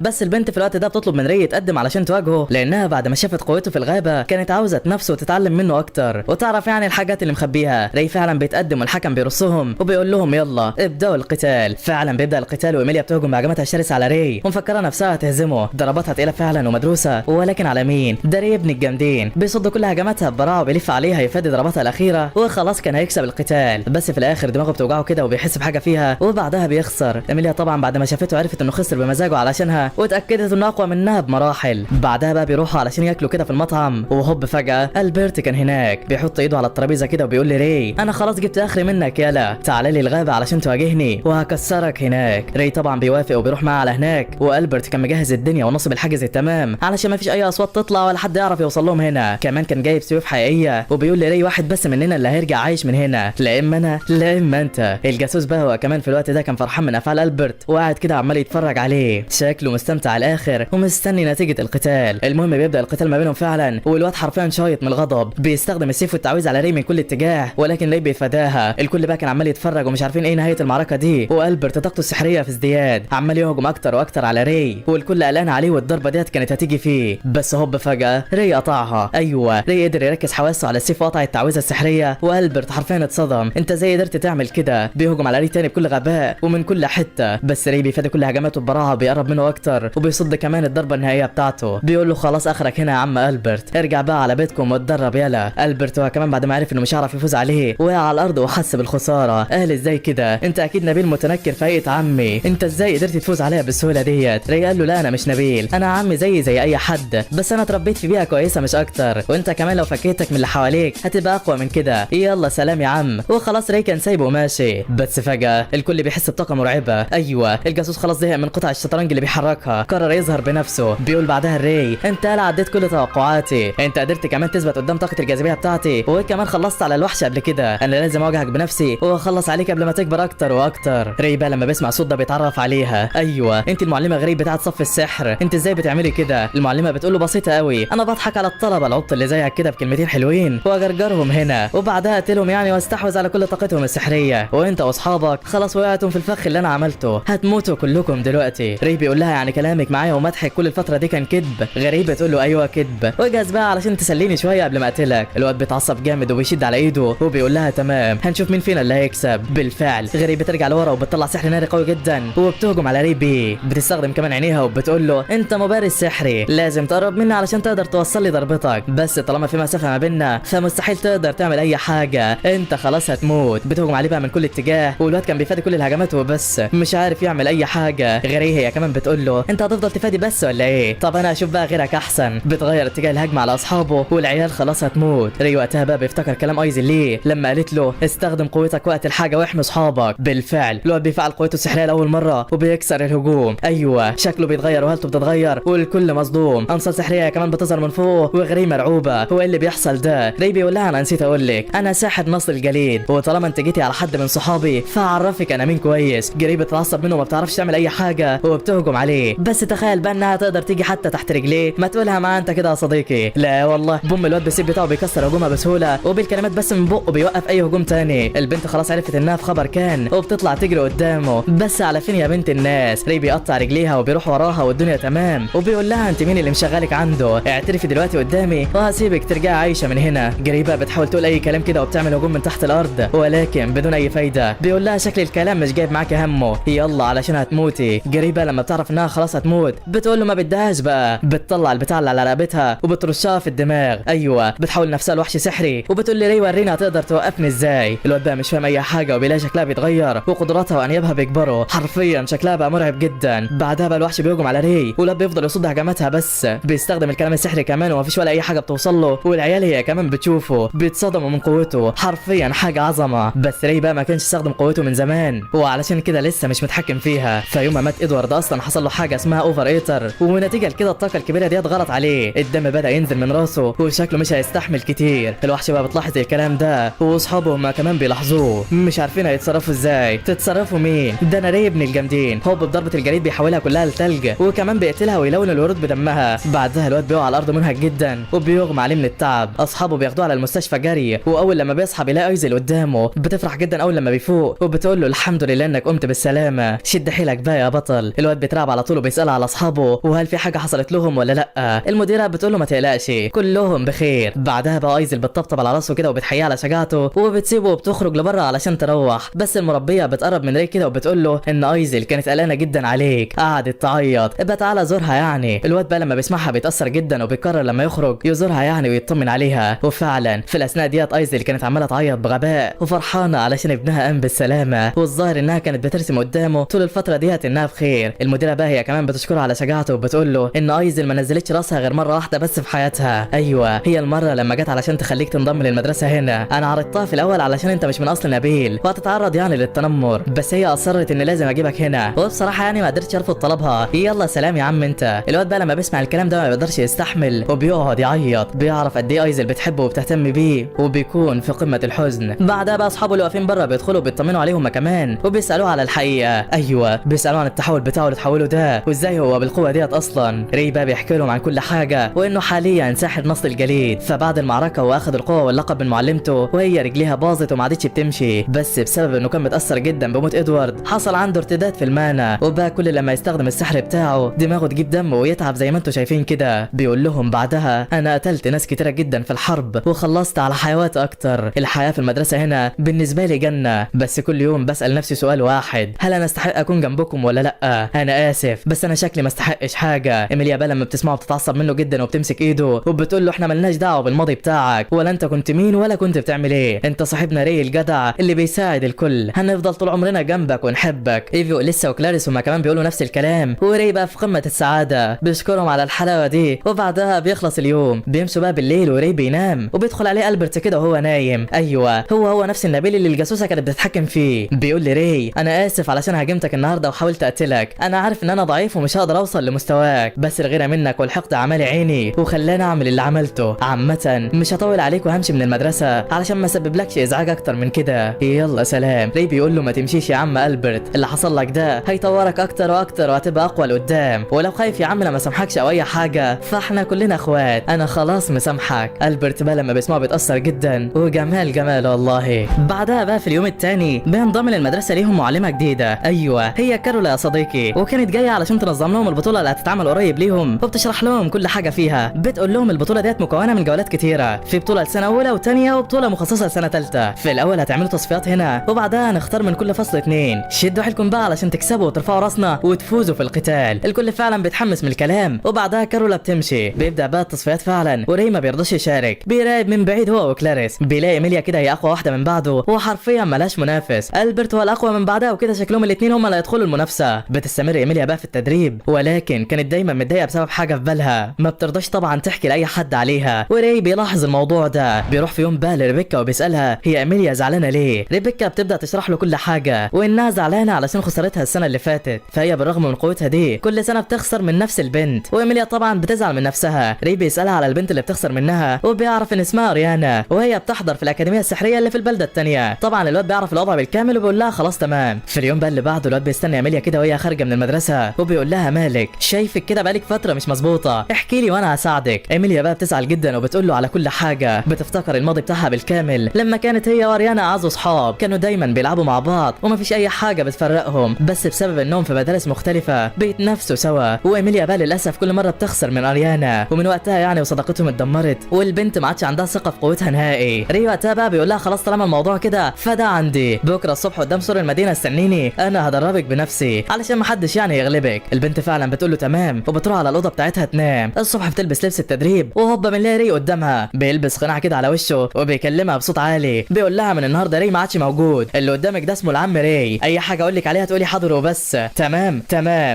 بس البنت في الوقت ده بتطلب من ري يتقدم علشان تواجهه، لانها بعد ما شافت قوته في الغابه كانت عاوزه تنافسه وتتعلم منه اكتر وتعرف يعني الحاجات اللي مخبيها. ري فعلا بيتقدم والحكم بيرصهم وبيقول لهم يلا ابداوا القتال. فعلا بيبدا القتال وايميليا بتهجم بهجماتها الشرسه على ري ومفكره نفسها هتهزمه، ضرباتها تقيله فعلا ومدروسه، ولكن على مين؟ ده ري ابن الجامدين، بيصد كل هجماتها ببراعه وبيلف عليها يفادي ضرباتها الاخيره وخلاص كان هيكسب القتال. بس في الاخر دماغه بتوجعه كده وبيحس بحاجه فيها وبعدها بيخسر. ايميليا طبعا بعد ما شافته عرفت انه خسر بمزاجه علشانها واتاكدت انه اقوى منها بمراحل. بعدها بقى بيروحوا علشان ياكلوا كده في المطعم، وهوب فجاه البرت كان هناك بيحط ايده على الترابيزه كده وبيقول لي ري انا خلاص جبت اخري منك، يلا تعالى لي الغابه علشان تواجهني وهكسرك هناك. ري طبعا بيوافق وبيروح معاه على هناك، والبرت كان مجهز الدنيا ونصب الحاجز التمام علشان ما فيش اي اصوات تطلع ولا حد يعرف يوصل لهم هنا. كمان كان جايب سيوف حقيقيه وبيقول لي ري واحد بس مننا اللي هيرجع عايش من هنا، لا اما انا لا اما انت. الجاسوس بقى هو كمان في الوقت ده كان فرحان من افعال البرت وقاعد كده عمال يتفرج عليه، شكله مستمتع على الاخر ومستني نتيجه القتال. المهم بيبدا القتال ما بينهم فعلا، والواد حرفيا شايط من الغضب، بيستخدم السيف والتعويذ على ري من كل اتجاه، ولكن ري بيتفاداها. الكل بقى كان عمال يتفرج ومش عارفين ايه نهايه المعركه دي، والبرت طاقته السحريه في ازدياد عمال يهجم اكتر واكتر على ري، والكل قلقان عليه والضربه ديت كانت هتيجي فيه. بس هوب فجاه ري قطعها. ايوه ري قدر يركز حواسه على السيف وقطع التعويذه السحريه، والبرت حرفيا اتصدم، انت ازاي قدرت تعمل كده؟ كده بيهجم على ري تاني بكل غباء ومن كل حته، بس ري بيفادي كل هجماته ببراعه، بيقرب منه اكتر وبيصد كمان الضربه النهائيه بتاعته. بيقول له خلاص اخرك هنا يا عم البرت، ارجع بقى على بيتكم واتدرب يلا. البرت هو كمان بعد ما عرف انه مش هيعرف يفوز عليه وقع على الارض وحس بالخساره. قال ازاي كده؟ انت اكيد نبيل متنكر في هيئه عمي، انت ازاي قدرت تفوز عليها بالسهوله ديت؟ ري قال له لا انا مش نبيل، انا عمي زي اي حد، بس انا اتربيت في بيئه كويسه مش اكتر، وانت كمان لو فكيتك من اللي حواليك هتبقى اقوى من كده. يلا سلام يا عم. وخلاص ري كان سايبه وماشي، بس فجاه الكل بيحس بطاقه مرعبه. ايوه الجاسوس خلاص زهق من قطع الشطرنج اللي بيحركها، قرر يظهر بنفسه. بيقول بعدها ري انت لا عديت كل توقعاتي، انت قدرت كمان تثبت قدام طاقه الجاذبيه بتاعتي، وكمان خلصت على الوحش قبل كده، انا لازم اواجهك بنفسي واخلص عليك قبل ما تكبر اكتر واكتر. ري بقى لما بيسمع صوت ده بيتعرف عليها. ايوه انت المعلمه غريب بتاعت صف السحر، انت ازاي بتعملي كده؟ المعلمه بتقول له بسيطه قوي، انا بضحك على الطلبه العبط اللي زيك كده بكلمتين حلوين واجرجرهم هنا وبعدها اقتلهم يعني واستحوذ على كل طاقتهم السحريه، وانت واصحابك خلاص وقعتم في الفخ اللي انا عملته، هتموتوا كلكم دلوقتي. ري بيقول لها يعني كلامك معايا ومدحك كل الفتره دي كان كذب؟ غريبه بتقول له ايوه كذب، واجهز بقى علشان تسليني شويه قبل ما اقتلك. الواد بيتعصب جامد وبيشد على ايده وبيقول لها تمام هنشوف مين فينا اللي هيكسب. بالفعل غريبه بترجع لورا وبتطلع سحر ناري قوي جدا وبتهجم على ري بي، بتستخدم كمان عينيها وبتقول له انت مبارز سحري، لازم تقرب مني علشان تقدر توصل لي ضربتك، بس طالما في مسافه ما بيننا فمستحيل تقدر تعمل اي حاجه، انت خلاص هتموت. بتهجم عليه بقى من كل اتجاه والواد كان بيفادي كل الهجمات وبس مش عارف يعمل اي حاجه. غريبه هي كمان بتقول له انت هتفضل تفادي بس ولا ايه؟ طب انا اشوف بقى غيرك احسن. بتغير اتجاه الهجمه على اصحابه والعيال خلاص هتموت. ري وقتها بقى بيفتكر كلام ايزن ليه لما قالت له استخدم قوتك وقت الحاجه واحمي اصحابك. بالفعل الواد بيفعل قوته السحريه لاول مره وبيكسر الهجوم. ايوه شكله بيتغير وهالته بتتغير والكل مصدوم، انصار سحريه كمان بتظهر من فوق وغريب مرعوبه، هو ايه اللي بيحصل ده؟ ري بيقول لها انا نسيت اقول لك انا ساحر نصر الجليد، وطالما انت جيتي على حد من صحابي فاعرفك انا مين كويس. جري بتتعصب منه وما بتعرفش تعمل اي حاجه وبتهجم عليه، بس تخيل بقى انها تقدر تيجي حتى تحت رجليه، ما تقولها معاه انت كده يا صديقي. لا والله بوم الواد بالسيف بتاعه بيكسر هجومها بسهوله وبالكلمات بس من بقه بيوقف اي هجوم تاني. البنت خلاص عرفت انها في خبر كان وبتطلع تجري قدامه، بس على فين يا بنت الناس؟ ري بيقطع رجليها وبيروح وراها والدنيا تمام وبيقول لها انت مين اللي مشغلك عنده؟ اعترفي دلوقتي قدامي وهسيبك ترجعي عايشه من هنا. جريبه بتحاول تقول اي كلام كده وبتعمل هجوم من تحت الارض ولكن بدون اي فايده. بيقول لها شكل الكلام مش جايب معاك همه، يلا علشان هتموتي. جريبه لما بتعرف انها خلاص هتموت بتقول له ما بدهاش بقى، بتطلع البتاع اللي على رقبتها وبترشها في الدماغ. ايوه بتحاول نفسها لوحش سحري وبتقول لي ري ورينا هتقدر توقفني ازاي. الواد بقى مش فاهم اي حاجه وبيلاقي شكلها بيتغير وقدراتها وانيابها بيكبروا، حرفيا شكلها بقى مرعب جدا. بعدها بقى الوحش بيهجم على ري والواد بيفضل يصد هجماتها بس بيستخدم الكلام السحري كمان ومفيش ولا اي حاجه بتوصل له، والعيال هي كمان بتشوفه بيتصدموا من قوته، حرفيا حاجه عظمه. بس ري بقى ما كانش استخدم قوته من زمان وعلشان كده لسه مش متحكم فيها. فيوم ما مات ادوارد اصلا حصل له حاجه اسمها اوفر ايتر، ونتيجه لكده الطاقه الكبيره ديت غلط عليه، الدم بدا ينزل من راسه وشكله مش هيستحمل كتير. الوحش بقى بتلاحظ الكلام ده واصحابه ما كمان بيلاحظوه، مش عارفين هيتصرفوا ازاي. تتصرفوا مين؟ ده انا ري ابن الجامدين. هوب بضربه الجليد بيحولها كلها لتلج وكمان بيقتلها ويلون الورود بدمها. بعدها الواد بيقع على الارض منهك جدا وبيغمى عليه من التعب. اصحابه بياخدوه على المستشفى جري، واول لما بيصحى بيلاقي ايزل قدامه، بتفرح جدا اول لما بيفوق وبتقول له الحمد لله انك قمت بالسلامه، شد حيلك بقى يا بطل. الواد بيترعب على طول وبيسال على اصحابه وهل في حاجه حصلت لهم ولا لا. المديره بتقول له ما تقلقش كلهم بخير. بعدها بقى ايزل بتطبطب على راسه كده وبتحييه على شجاعته وبتسيبه وبتخرج لبره علشان تروح، بس المربيه بتقرب من ري كده وبتقول له ان ايزل كانت قلقانه جدا عليك، قعدت تعيط، ابقى تعالى زورها يعني. الواد بقى لما بيسمعها بيتاثر جدا وبيقرر لما يخرج يزورها يعني ويطمن عليها. وفعلا في الاثناء ديت ايزل كانت عماله تعيط بغباء وفرحانه علشان ابنها قام بالسلامه، والظاهر انها كانت بترسم قدامه طول الفتره ديت انها بخير. المديره بقى هي كمان بتشكرها على شجاعته وبتقول له ان ايزل ما نزلتش راسها غير مره واحده بس في حياتها. ايوه هي المره لما جت علشان تخليك تنضم للمدرسه هنا، انا عرضتها في الاول علشان انت مش من اصل نبيل وهتتعرض يعني للتنمر، بس هي اصرت ان لازم اجيبك هنا، وبصراحه يعني ما قدرتش ارفض طلبها. يلا سلام يا عم انت. الواد بقى لما بيسمع الكلام ده ما بيقدرش يستحمل وبيقعد يعيط، بيعرف قد ايه ايزل بتحبه وبتهتم بيه وبيكون في قمه الحزن. بعدها بقى اصحابه اللي واقفين بره بيدخلوا بيطمنوا عليهم كمان وبيسالوه على الحقيقه. ايوه بيسالوه عن التحول بتاعه اللي تحوله ده وازاي هو بالقوه ديت اصلا. ري بقى بيحكي لهم عن كل حاجه وانه حاليا ساحر نصر الجليد، فبعد المعركه واخد القوه واللقب من معلمته وهي رجليها باظت وما عادتش بتمشي، بس بسبب انه كان متاثر جدا بموت ادوارد حصل عنده ارتداد في المانا، وبقى كل لما يستخدم السحر بتاعه دماغه تجيب دم ويتعب زي ما انتم شايفين كده. بيقول لهم بعدها انا قتلت ناس كتيره جدا في الحرب وخلصت على حيوات اكتر، الحياه في المدرسه هنا بالنسبه لي جنه، انا، بس كل يوم بسأل نفسي سؤال واحد، هل انا استحق اكون جنبكم ولا لا؟ انا اسف بس انا شكلي ما استحقش حاجه. ايميليا بقى لما بتسمعه بتتعصب منه جدا وبتمسك ايده وبتقول له احنا ملناش دعوه بالماضي بتاعك، ولا انت كنت مين ولا كنت بتعمل ايه، انت صاحبنا ري الجدع اللي بيساعد الكل، هنفضل طول عمرنا جنبك ونحبك. ايفي ولسه وكلاريس هما كمان بيقولوا نفس الكلام، وري بقى في قمه السعاده بيشكرهم على الحلاوه دي. وبعدها بيخلص اليوم، بيمشوا بقى بالليل وري بينام وبيدخل عليه البرت كده وهو نايم. ايوه هو نفس النبيل اللي الجاسوسه كانت بتتحكم فيه. بيقول لي ري انا اسف علشان هاجمتك النهارده وحاولت اقتلك، انا عارف ان انا ضعيف ومش هقدر اوصل لمستواك، بس الغيره منك والحقد عمالي عيني وخلاني اعمل اللي عملته. عامه مش هطول عليك وهمشي من المدرسه علشان ما اسببلكش ازعاج اكتر من كده، يلا سلام. ري بيقول له ما تمشيش يا عم البرت، اللي حصل لك ده هيطورك اكتر واكتر وهتبقى اقوى لقدام، ولو خايف يا عم لما سامحكش او اي حاجه فاحنا كلنا اخوات، انا خلاص مسامحك. البرت بقى لما بيسمعه بيتاثر جدا وجمال والله. بعدها بقى في اليوم الثاني بينضم للمدرسه ليهم معلمه جديده، ايوه هي كارولا يا صديقي، وكانت جايه علشان تنظم لهم البطوله اللي هتتعمل قريب ليهم، وبتشرح لهم كل حاجه فيها. بتقول لهم البطوله ديت مكونه من جولات كتيره، في بطوله لسنه اولى وثانيه وبطوله مخصصه لسنه ثالثه. في الاول هتعملوا تصفيات هنا وبعدها هنختار من كل فصل 2، شدوا حيلكم بقى علشان تكسبوا وترفعوا راسنا وتفوزوا في القتال. الكل فعلا بيتحمس من الكلام، وبعدها كارولا بتمشي. بيبدا بقى التصفيات فعلا، وري ما بيرضاش يشارك، بيراقب من بعيد هو وكلاريس. بيلاقي ايميليا كده هي اقوى واحده من بعده وحرفيا ملهاش منافس، البرت هو الاقوى من بعدها، وكده شكلهم الاثنين هم اللي هيدخلوا المنافسه. بتستمر ايميليا بقى في التدريب، ولكن كانت دايما متضايقه بسبب حاجه في بالها، ما بترضاش طبعا تحكي لاي حد عليها. وري بيلاحظ الموضوع ده، بيروح في يوم بقى لريبيكا وبيسالها هي ايميليا زعلانه ليه. ريبيكا بتبدا تشرح له كل حاجه، وانها زعلانه علشان خسارتها السنه اللي فاتت، فهي بالرغم من قوتها دي كل سنه بتخسر من نفس البنت، وايميليا طبعا بتزعل من نفسها. ري بيسالها على البنت اللي بتخسر منها، وبيعرف ان اسمها اريانا، وهي بتحضر في الاكاديميه السحريه اللي في البلده الثانيه. طبعا الواد بيعرف الوضع بالكامل وبيقول لها خلاص تمام. في اليوم بقى اللي بعده الواد بيستنى ايميليا كده وهي خارجه من المدرسه، وبيقول لها مالك شايفك كده بقالك فتره مش مظبوطه، احكي لي وانا هساعدك. ايميليا بقى بتزعل جدا وبتقول له على كل حاجه، بتفتكر الماضي بتاعها بالكامل لما كانت هي واريانا اعز اصحاب، كانوا دايما بيلعبوا مع بعض ومفيش اي حاجه بتفرقهم، بس بسبب انهم في مدارس مختلفه بيتنافسوا سوا. وايميليا بقى للاسف كل مره بتخسر من اريانا، ومن وقتها يعني وصداقتهم اتدمرت، والبنت ما عادش عندها ثقه في قوتها نهائي. ري وقتها بقى بيقول لها خلاص طالما الموضوع كده فده عندي، بكره الصبح قدام سور المدينه استنيني، انا هدربك بنفسي علشان ما حدش يعني يغلبك. البنت فعلا بتقول له تمام، وبتروح على الاوضه بتاعتها تنام. الصبح بتلبس لبس التدريب، وهوبا بنلاقي ري قدامها بيلبس قناع كده على وشه وبيكلمها بصوت عالي، بيقول لها من النهارده ري ما عادش موجود، اللي قدامك ده اسمه العم ري، اي حاجه اقول لك عليها تقولي حاضر وبس. تمام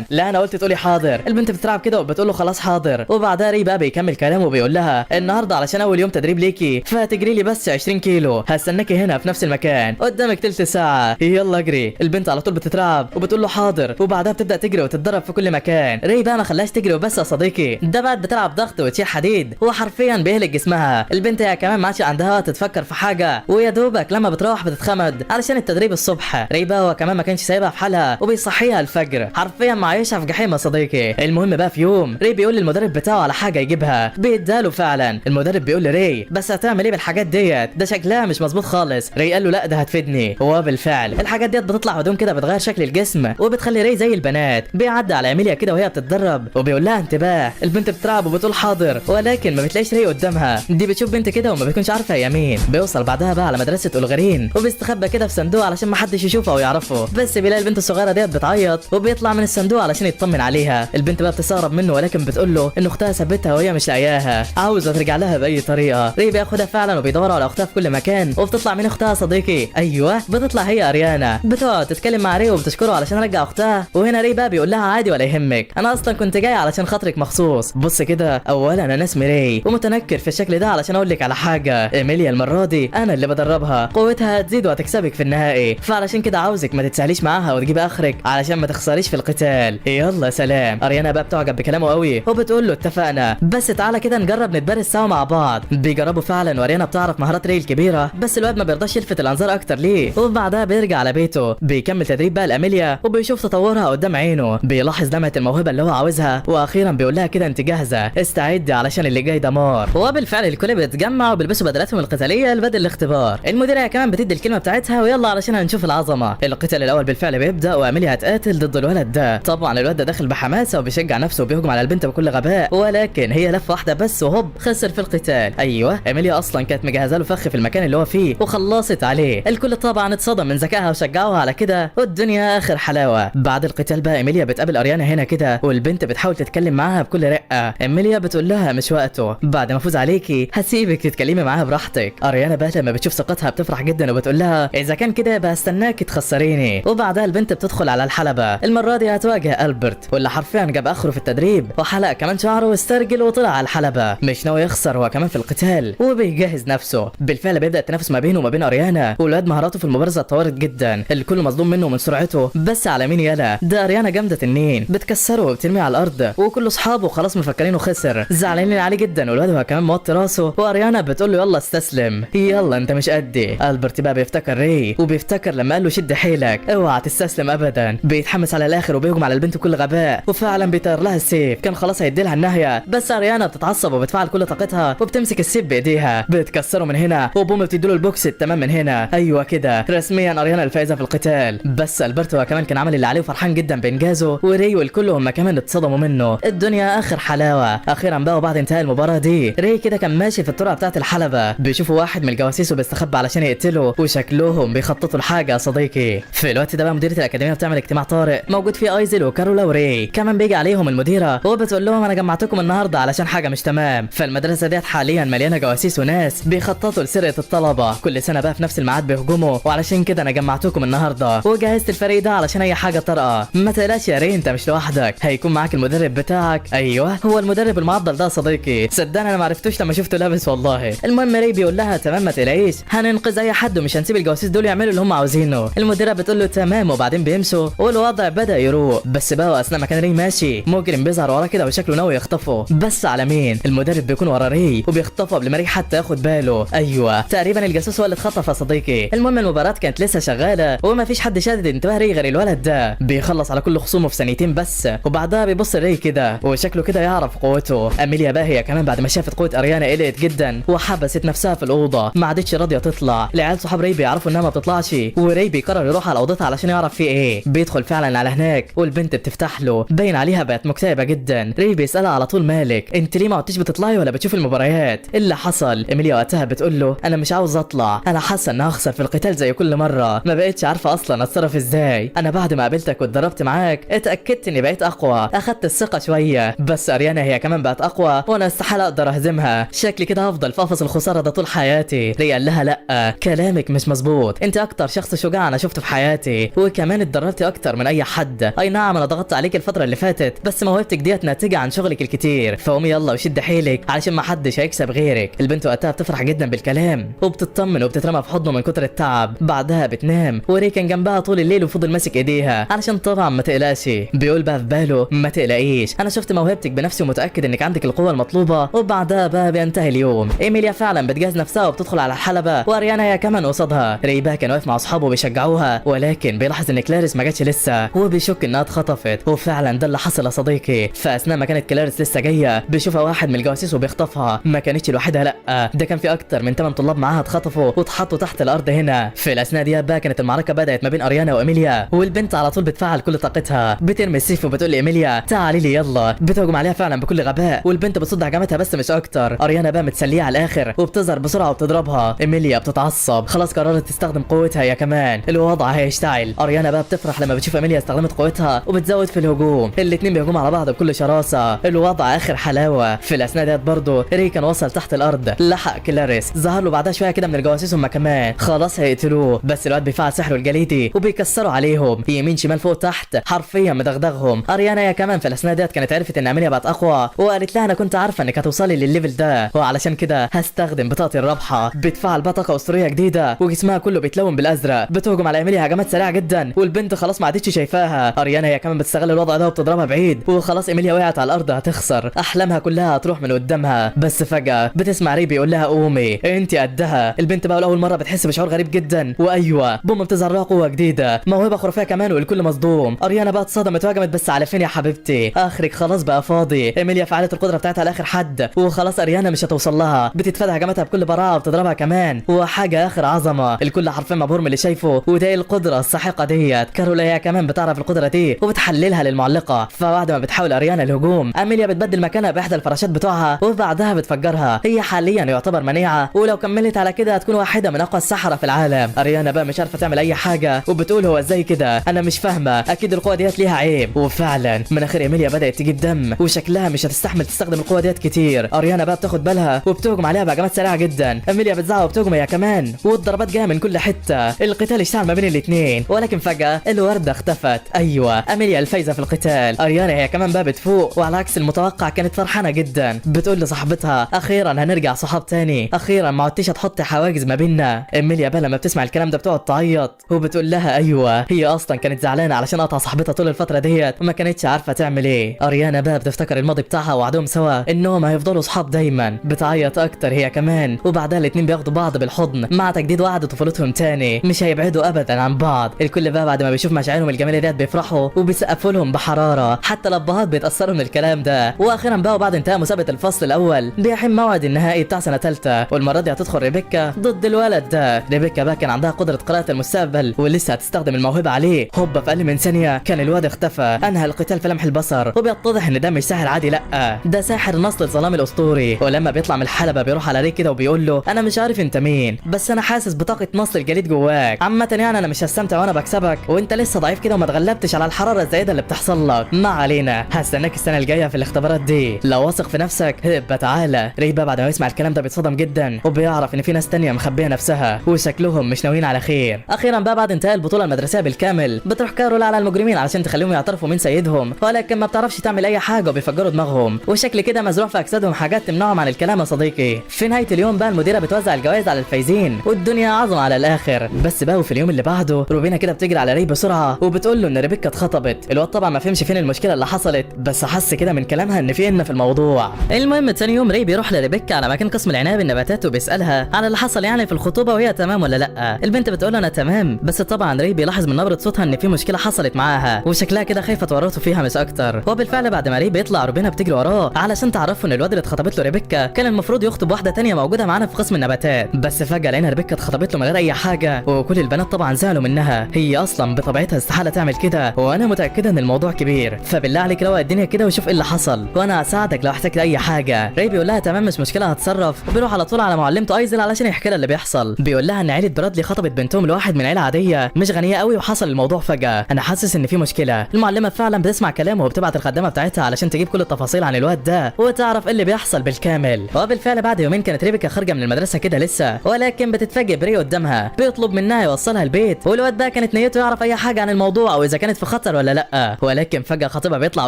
لا انا قلت تقولي حاضر. البنت بتترعب كده وبتقول له خلاص حاضر. وبعدها ري بقى بيكمل كلامه وبيقول لها النهارده علشان اول يوم تدريب ليكي فهتجري لي بس 20 كيلو، هستناكي هنا في نفس المكان قدامك تلت ساعه، يلا اجري. البنت على طول بتترعب وبتقول له حاضر، وبعدها بتبدا تجري وتتدرب في كل مكان. ري بقى ما خلاش تجري وبس يا صديقي، ده بقى بتلعب ضغط وتشيل حديد، وحرفيا بيهلك جسمها. البنت هي كمان ما عادش عندها وقت تفكر في حاجه، ويا دوبك لما بتروح بتتخمد علشان التدريب الصبح. ري بقى هو كمان ما كانش سايبها في حالها وبيصحيها الفجر، حرفيا معيشها في جحيم يا صديقي. المهم بقى في يوم ري بيقول للمدرب بتاعه على حاجه يجيبها، بيداله فعلا. المدرب بيقول لري بس هتعمل ايه بالحاجات ديت، ده شكلها مش مظبوط خالص. ري قال له لا ده هتفيدني. هو بالفعل الحاجات ديت بتطلع هدوم كده بتغير شكل الجسم وبتخلي ري زي البنات. بيعدي على ايميليا كده وهي بتتدرب وبيقول لها انتباه. البنت بتترعب وبتقول حاضر، ولكن ما بتلاقيش ري قدامها. دي بتشوف بنت كده وما بتكونش عارفه هي مين. بيوصل بعدها بقى على مدرسه اولغرين وبيستخبى كده في صندوق علشان ما حدش يشوفه او يعرفه، بس بيلاقي البنت الصغيره ديت بتعيط وبيطلع من الصندوق علشان يطمن عليها. البنت بقى بتستغرب منه ولكن بتقول له ان اختها سابتها وهي مش لاقياها، عاوزه ترجع لها باي طريقه. ري بياخدها فعلا وبيدور على اختها في كل مكان، وبتطلع من اختها صديقي، ايوه بتطلع هي اريانا. بتقعد تتكلم مع ري وبتشكره علشان رجع اختها، وهنا ري بقى بيقول لها عادي ولا يهمك، انا اصلا كنت جاي علشان خاطرك مخصوص. بص كده، اولا انا اسمي ري ومتنكر في الشكل ده علشان اقول لك على حاجه، ايميليا المره دي انا اللي بدربها، قوتها هتزيد وهتكسبك في النهائي، فعلشان كده عاوزك ما تتسهليش معاها وتجيب اخرك علشان ما تخسريش في القتال. يلا سلام. اريانا بقى بتعجب بكلامه قوي وبتقول له اتفقنا، بس تعالى كده نجرب نتبارز سوا مع بعض. بيجربوا فعلا، واريانا بتعرف مهارات ري الكبيره، بس الواد ما بيرضاش يلفت الانظار اكتر ليه. وبعدها بيرجع على بيته بيكمل تدريب بقى لاميليا وبيشوف تطورها قدام عينه، بيلاحظ لمعه الموهبه اللي هو عاوزها، واخيرا بيقول لها كده انت جاهزه، استعدي علشان اللي جاي دمار. وبالفعل الكل بيتجمع وبيلبسوا بدلاتهم القتاليه لبدء الاختبار. المديره كمان بتدي الكلمه بتاعتها ويلا علشان هنشوف العظمه. القتال الاول بالفعل بيبدا واميليا هتقاتل ضد الولد ده. طبعا الولد ده داخل بحماسه وبيشجع نفسه وبيهجم على البنت بكل غباء، ولكن هي لفه واحده بس وهوب خسر في القتال. ايوه ايميليا اصلا كانت مجهزه له فخ في المكان اللي هو فيه وخلصت عليه. الكل الكل طبعا اتصدم من ذكائها وشجعوها على كده، والدنيا اخر حلاوه. بعد القتال بقى ايميليا بتقابل اريانا هنا كده، والبنت بتحاول تتكلم معاها بكل رقه. ايميليا بتقول لها مش وقته، بعد ما افوز عليكي هسيبك تتكلمي معاها براحتك. اريانا بقى لما بتشوف ثقتها بتفرح جدا وبتقول لها اذا كان كده يبقى استناكي تخسريني. وبعدها البنت بتدخل على الحلبه، المره دي هتواجه البرت واللي حرفيا جاب اخره في التدريب وحلق كمان شعره واسترجل وطلع على الحلبه، مش ناوي يخسر هو كمان في القتال وبيجهز نفسه. بالفعل بيبدا التنافس ما بينه وما بين اريانا، والواد مهاراته في المبارزه اتطورت جدا، الكل مصدوم منه ومن سرعته. بس على مين يلا، ده اريانا جامده تنين، بتكسره وبترميه على الارض، وكل اصحابه خلاص مفكرينه خسر، زعلانين عليه جدا. والواد هو كمان موطي راسه، واريانا بتقول له يلا استسلم، يلا انت مش قدي. البرت بقى بيفتكر ري، وبيفتكر لما قال له شد حيلك اوعى تستسلم ابدا، بيتحمس على الاخر وبيهجم على البنت بكل غباء، وفعلا بيطير لها السيف، كان خلاص هيديلها النهايه. بس اريانا بتتعصب وبتفعل كل طاقتها وبتمسك السيف بايديها، بتكسره من هنا، وبوم بتديله البوكس التمام من هنا. ايوه كده رسميا اريانا الفائزه في القتال. بس البرت هو كمان كان عامل اللي عليه وفرحان جدا بانجازه، وري والكل هم كمان اتصدموا منه. الدنيا اخر حلاوه. اخيرا بقى وبعد انتهاء المباراه دي، ري كده كان ماشي في الطرقه بتاعه الحلبه، بيشوفوا واحد من الجواسيس وبيستخبى علشان يقتله، وشكلهم بيخططوا لحاجه يا صديقي. في الوقت ده بقى مديره الاكاديميه بتعمل اجتماع طارئ موجود فيه ايزل وكارولا وري، كمان بيجي عليهم المديره وبتقول لهم انا جمعتكم النهارده علشان حاجه مش تمام. فالمدرسه ديت حاليا مليانه جواسيس وناس بيخططوا لسرقه الطلبه، كل سنه بقى في نفس الميعاد بيهجموا، وعلشان كده انا جمعتكم النهارده وجهزت الفريق ده علشان اي حاجه طارئه. ما تقلقش يا ري انت مش لوحدك، هيكون معاك المدرب بتاعك. ايوه هو المدرب المعضل ده صديقي، صدقني انا ما عرفتوش لما شفته لابس والله. المهم ري بيقول لها تمام ما تقلقيش، هننقذ اي حد ومش هنسيب الجواسيس دول يعملوا اللي هم عاوزينه. المديره بتقول له تمام، وبعدين بيمشوا والوضع بدا يروق. بس بقى اثناء ما كان ري ماشي مجرم بيظهر وراه كده وشكله ناوي يخطفه، بس على مين؟ المدرب بيكون ورا ري وبيخطفه قبل ما ري حتى ياخد باله. ايوه تقريبا الجاسوس هو اللي اتخطف يا صديقي. المهم المباراه كانت لسه شغاله وما فيش حد شادد انتباه ري غير الولد ده، بيخلص على كل خصومه في ثانيتين بس، وبعدها بيبص ري كده وشكله كده يعرف قوته. اميليا بقى هي كمان بعد ما شافت قوه اريانا قلقت جدا وحبست نفسها في الاوضه، ما عادتش راضيه تطلع. العيال صحاب ري بيعرفوا انها ما بتطلعش، وري بيقرر يروح على اوضتها علشان يعرف في ايه. بيدخل فعلا على هناك والبنت بتفتح له، باين عليها بقت مكتئبه جدا. ري بيسالها على طول مالك انت ليه ما عدتيش بتطلعي ولا بتشوفي المباريات؟ إيه اللي حصل؟ اميليا وقتها بتقول له انا مش عاوز اطلع، انا حاسه اني هخسر في القتال زي كل مره، ما بقتش عارفه اصلا اتصرف ازاي. انا بعد ما قابلتك واتدربت معاك اتاكدت اني بقيت اقوى، اخدت الثقه شويه، بس اريانا هي كمان بقت اقوى وانا استحاله اقدر اهزمها، شكلي كده هفضل في قفص الخساره ده طول حياتي. ري قال لها لا كلامك مش مظبوط، انت اكتر شخص شجاع انا شفته في حياتي، وكمان اتدربتي اكتر من اي حد. اي نعم انا ضغطت عليك الفتره اللي فاتت، بس موهبتك ديت ناتجه عن شغلك الكتير، فقومي يلا وشد حيلك علشان ما حدش هيكسب غيرك. البنت وقتها بتفرح جدا بالكلام وبتطمن وبتترمى في حضنه من كتر التعب، بعدها بتنام. وري كان جنبها طول الليل وفضل ماسك ايديها علشان طبعا ما تقلقش. بيقول بقى في باله ما تقلقيش، انا شفت موهبتك بنفسي ومتاكد انك عندك القوه المطلوبه. وبعدها بقى بينتهي اليوم. ايميليا فعلا بتجهز نفسها وبتدخل على الحلبه، واريانا هي كمان قصادها. ري بقى كان واقف مع اصحابه بيشجعوها، ولكن بيلاحظ ان كلاريس ما جاتش لسه، وبيشك انها اتخطفت. وفعلا ده اللي حصل يا صديقي. فاثناء ما كانت كلاريس لسه جايه بيشوفها واحد من الجواسيس وبيخطفها، ما كانتش لوحدها لا، ده كان في اكتر من 8 طلاب معاها اتخطفوا واتحطوا تحت الارض هنا. في الاثناء دي بقى كانت المعركه بدات ما بين اريانا وايميليا، والبنت على طول بتفعل كل طاقتها، بترمي السيف وبتقول لايميليا تعالي لي يلا، بتهجم عليها فعلا بكل غباء، والبنت بتصد هجمتها بس مش اكتر. اريانا بقى متسليه على الاخر وبتظهر بسرعه وبتضربها. ايميليا بتتعصب خلاص قررت تستخدم قوتها هي كمان، الوضع هيشتعل. اريانا بقى بتفرح لما بتشوف ايميليا استخدمت قوتها وبتزود في الهجوم، الاثنين بيهجموا على بعض بكل شراسه، الوضع اخر حلاوه. في الاثناء ديت برضه ري كان وصل تحت الارض، لحق كلاريس، ظهر له بعدها شويه كده من الجواسيس هم كمان خلاص هيقتلوه، بس الواد بيفعل سحره الجليدي وبيكسروا عليهم يمين شمال فوق تحت، حرفيا مدغدغهم. اريانا هي كمان في الاثناء ديت كانت عرفت ان اميليا بقت اقوى، وقالت لها انا كنت عارفه انك هتوصلي للليفل ده، وعلشان كده هستخدم بطاقتي الرابحه. بتفعل بقى طاقه اسطوريه جديده وجسمها كله بيتلون بالازرق، بتهجم على اميليا هجمات سريعه جدا، والبنت خلاص ما عادتش شايفاها. اريانا هي كمان بتستغل الوضع ده وبتضربها بعيد، وخلاص اميليا وقعت على الارض هتخسر، احلامها كلها هتروح من قدامها. بس فجاه بتسمع ري بيقول لها قومي انت قدها. البنت بقى لاول مره بتحس بشعور غريب جدا، وايوه بوم بتظهر لها قوه جديده، موهبه خرافيه كمان، والكل مصدوم. اريانا بقى اتصدمت وهجمت، بس على فين يا حبيبتي؟ اخرك خلاص بقى فاضي. ايميليا فعلت القدره بتاعتها لاخر حد، وخلاص اريانا مش هتوصل لها، بتتفادى هجماتها بكل براعه وبتضربها كمان، وحاجه اخر عظمه. الكل حرفيا مبهور من اللي شايفه، وده القدره الساحقه ديت. كارولا هي كمان بتعرف القدره دي وبتحللها للمعلقه، فبعد ما بتحاول اريانا الهجوم اميليا بتبدل مكانها باحدى الفراشات بتوعها وبعدها بتفجرها. هي حاليا يعتبر منيعه، ولو كملت على كده هتكون واحده من اقوى السحره في العالم. اريانا بقى مش عارفه تعمل اي حاجه وبتقول هو ازاي كده، انا مش فاهمه، اكيد القوه ديت ليها عيب. وفعلا مناخير ايميليا بدات تجيب دم وشكلها مش هتستحمل تستخدم القوه ديت كتير. اريانا بقى بتاخد بالها وبتهجم عليها بهجمات سريعه جدا. ايميليا بتزعق وبتهجم هي كمان والضربات جايه من كل حته. القتال اشتعل ما بين الاثنين ولكن فجاه الورده اختفت. ايوه ايميليا الفايزه في القتال. اريانا هي كمان بقى بتفوق وعلى عكس المتوقع كانت فرحانه جدا. بتقول لصاحبتها اخيرا هنرجع صحاب تاني، اخيرا ما عدتيش هتحطي حواجز ما بيننا. ايميليا بقى لما بتسمع الكلام ده بتقعد تعيط وبتقول لها ايوه هي اصلا كانت زعلانه علشان قطع صاحبتها طول الفتره ديت وما كانتش عارفه تعمل ايه. اريانا بقى بتفتكر الماضي بتاعها وعدهم سوا انهم هيفضلوا صحاب دايما. بتعيط اكتر هي كمان وبعدها الاتنين بياخدوا بعض بالحضن مع تجديد وعد طفولتهم تاني، مش هيبعدوا ابدا عن بعض. الكل بقى بعد ما بيشوف مشاعرهم الجميله ديت بيفرحوا وبيسقفوا لهم بحراره، حتى الابهات بيتاثروا من الكلام ده. واخيرا بقى وبعد انتهاء مسابقه الفصل الاول بيحين موعد النهائي بتاع سنه ثالثه، والمره دي هتدخل ريبيكا ضد الولد ده. ريبيكا بقى كان عندها قدره قراءه المستقبل ولسه هتستخدم الموهبه عليه. هوبا في اقل من ثانيه كان الواد اختفى، انهى القتال في لمح البصر وبيتضح ان ده مش ساحر عادي، لا ده ساحر نصل الظلام الاسطوري. ولما بيطلع من الحلبه بيروح على ري كده وبيقول له انا مش عارف انت مين بس انا حاسس بطاقه نصل الجليد جواك. عامه يعني انا مش هستمتع وانا بكسبك وانت لسه ضعيف كده وما اتغلبتش على الحراره الزايده اللي بتحصل لك. ما علينا، هستناك السنه الجايه في الاختبارات دي، لو واثق في نفسك ابقى تعالى. ري بقى بعد ما يسمع الكلام ده بيتصدم جدا وبيعرف ان في ناس تانية مخبيه نفسها وشكلهم مش ناويين على خير. اخيرا بقى بعد انتهاء البطوله المدرسيه بالكامل بتروح كارول على المجرمين علشان تخليهم يعترفوا من سيدهم، ولكن ما بتعرفش تعمل اي حاجه وبيفجروا دماغهم وشكل كده مزروع في اجسادهم حاجات تمنعهم عن الكلام يا صديقي. في نهايه اليوم بقى المديره بتوزع الجوائز على الفايزين والدنيا عظمه على الاخر. بس بقى وفي اليوم اللي بعده روبينا كده بتجري على ري بسرعه وبتقول له ان ريبيكا اتخطبت. الواد طبعا ما فهمش فين المشكله اللي حصلت بس حس كده من كلامها ان في الموضوع. المهم ثاني يوم ري بيروح لريبيكا على مكان قسم العنايه بالنباتات وبيسالها عن اللي حصل يعني في الخطوبه وهي تمام ولا لا. البنت بتقول له انا تمام، بس طبعا ري بيلاحظ من نبره صوتها ان في مشكله حصلت معاها وشكلها كده خايفه تورطه فيها مش اكتر. وبالفعل بعد ما ري بيطلع روبينا بتجري وراه علشان تعرفه ان الواد اللي اتخطبت له ريبيكا كان المفروض يخطب واحده تانية موجوده معانا في قسم النباتات، بس فجاه لقينا ريبيكا اتخطبت له من غير اي حاجه وكل البنات طبعا زعلوا منها. هي اصلا بطبيعتها استحاله تعمل كده وانا متاكده ان الموضوع كبير، فبالله عليك روق الدنيا كده وشوف ايه اللي حصل وانا هساعدك لو احتجت اي حاجه. ري بيقول لها تمام مش مشكله هتصرف وبيروح على طول على معلمته ايزل علشان يحكي لها اللي بيحصل. بيقول لها ان عيله برادلي خطبت بنتهم لواحد من عيله عاديه مش غنيه قوي وحصل الموضوع فجاه، انا حاسس ان في مشكله. المعلمه فعلا بتسمع كلامه وبتبعت الخدامه بتاعتها علشان تجيب كل التفاصيل عن الواد ده وتعرف ايه اللي بيحصل بالكامل. وبالفعل بعد يومين كانت ريبيكا خارجه من المدرسه كده لسه، ولكن بتتفاجئ بري قدامها بيطلب منها يوصلها البيت، والواد ده كانت نيته يعرف اي حاجه عن الموضوع او اذا كانت في خطر ولا لا. ولكن فجاه خطيبها بيطلع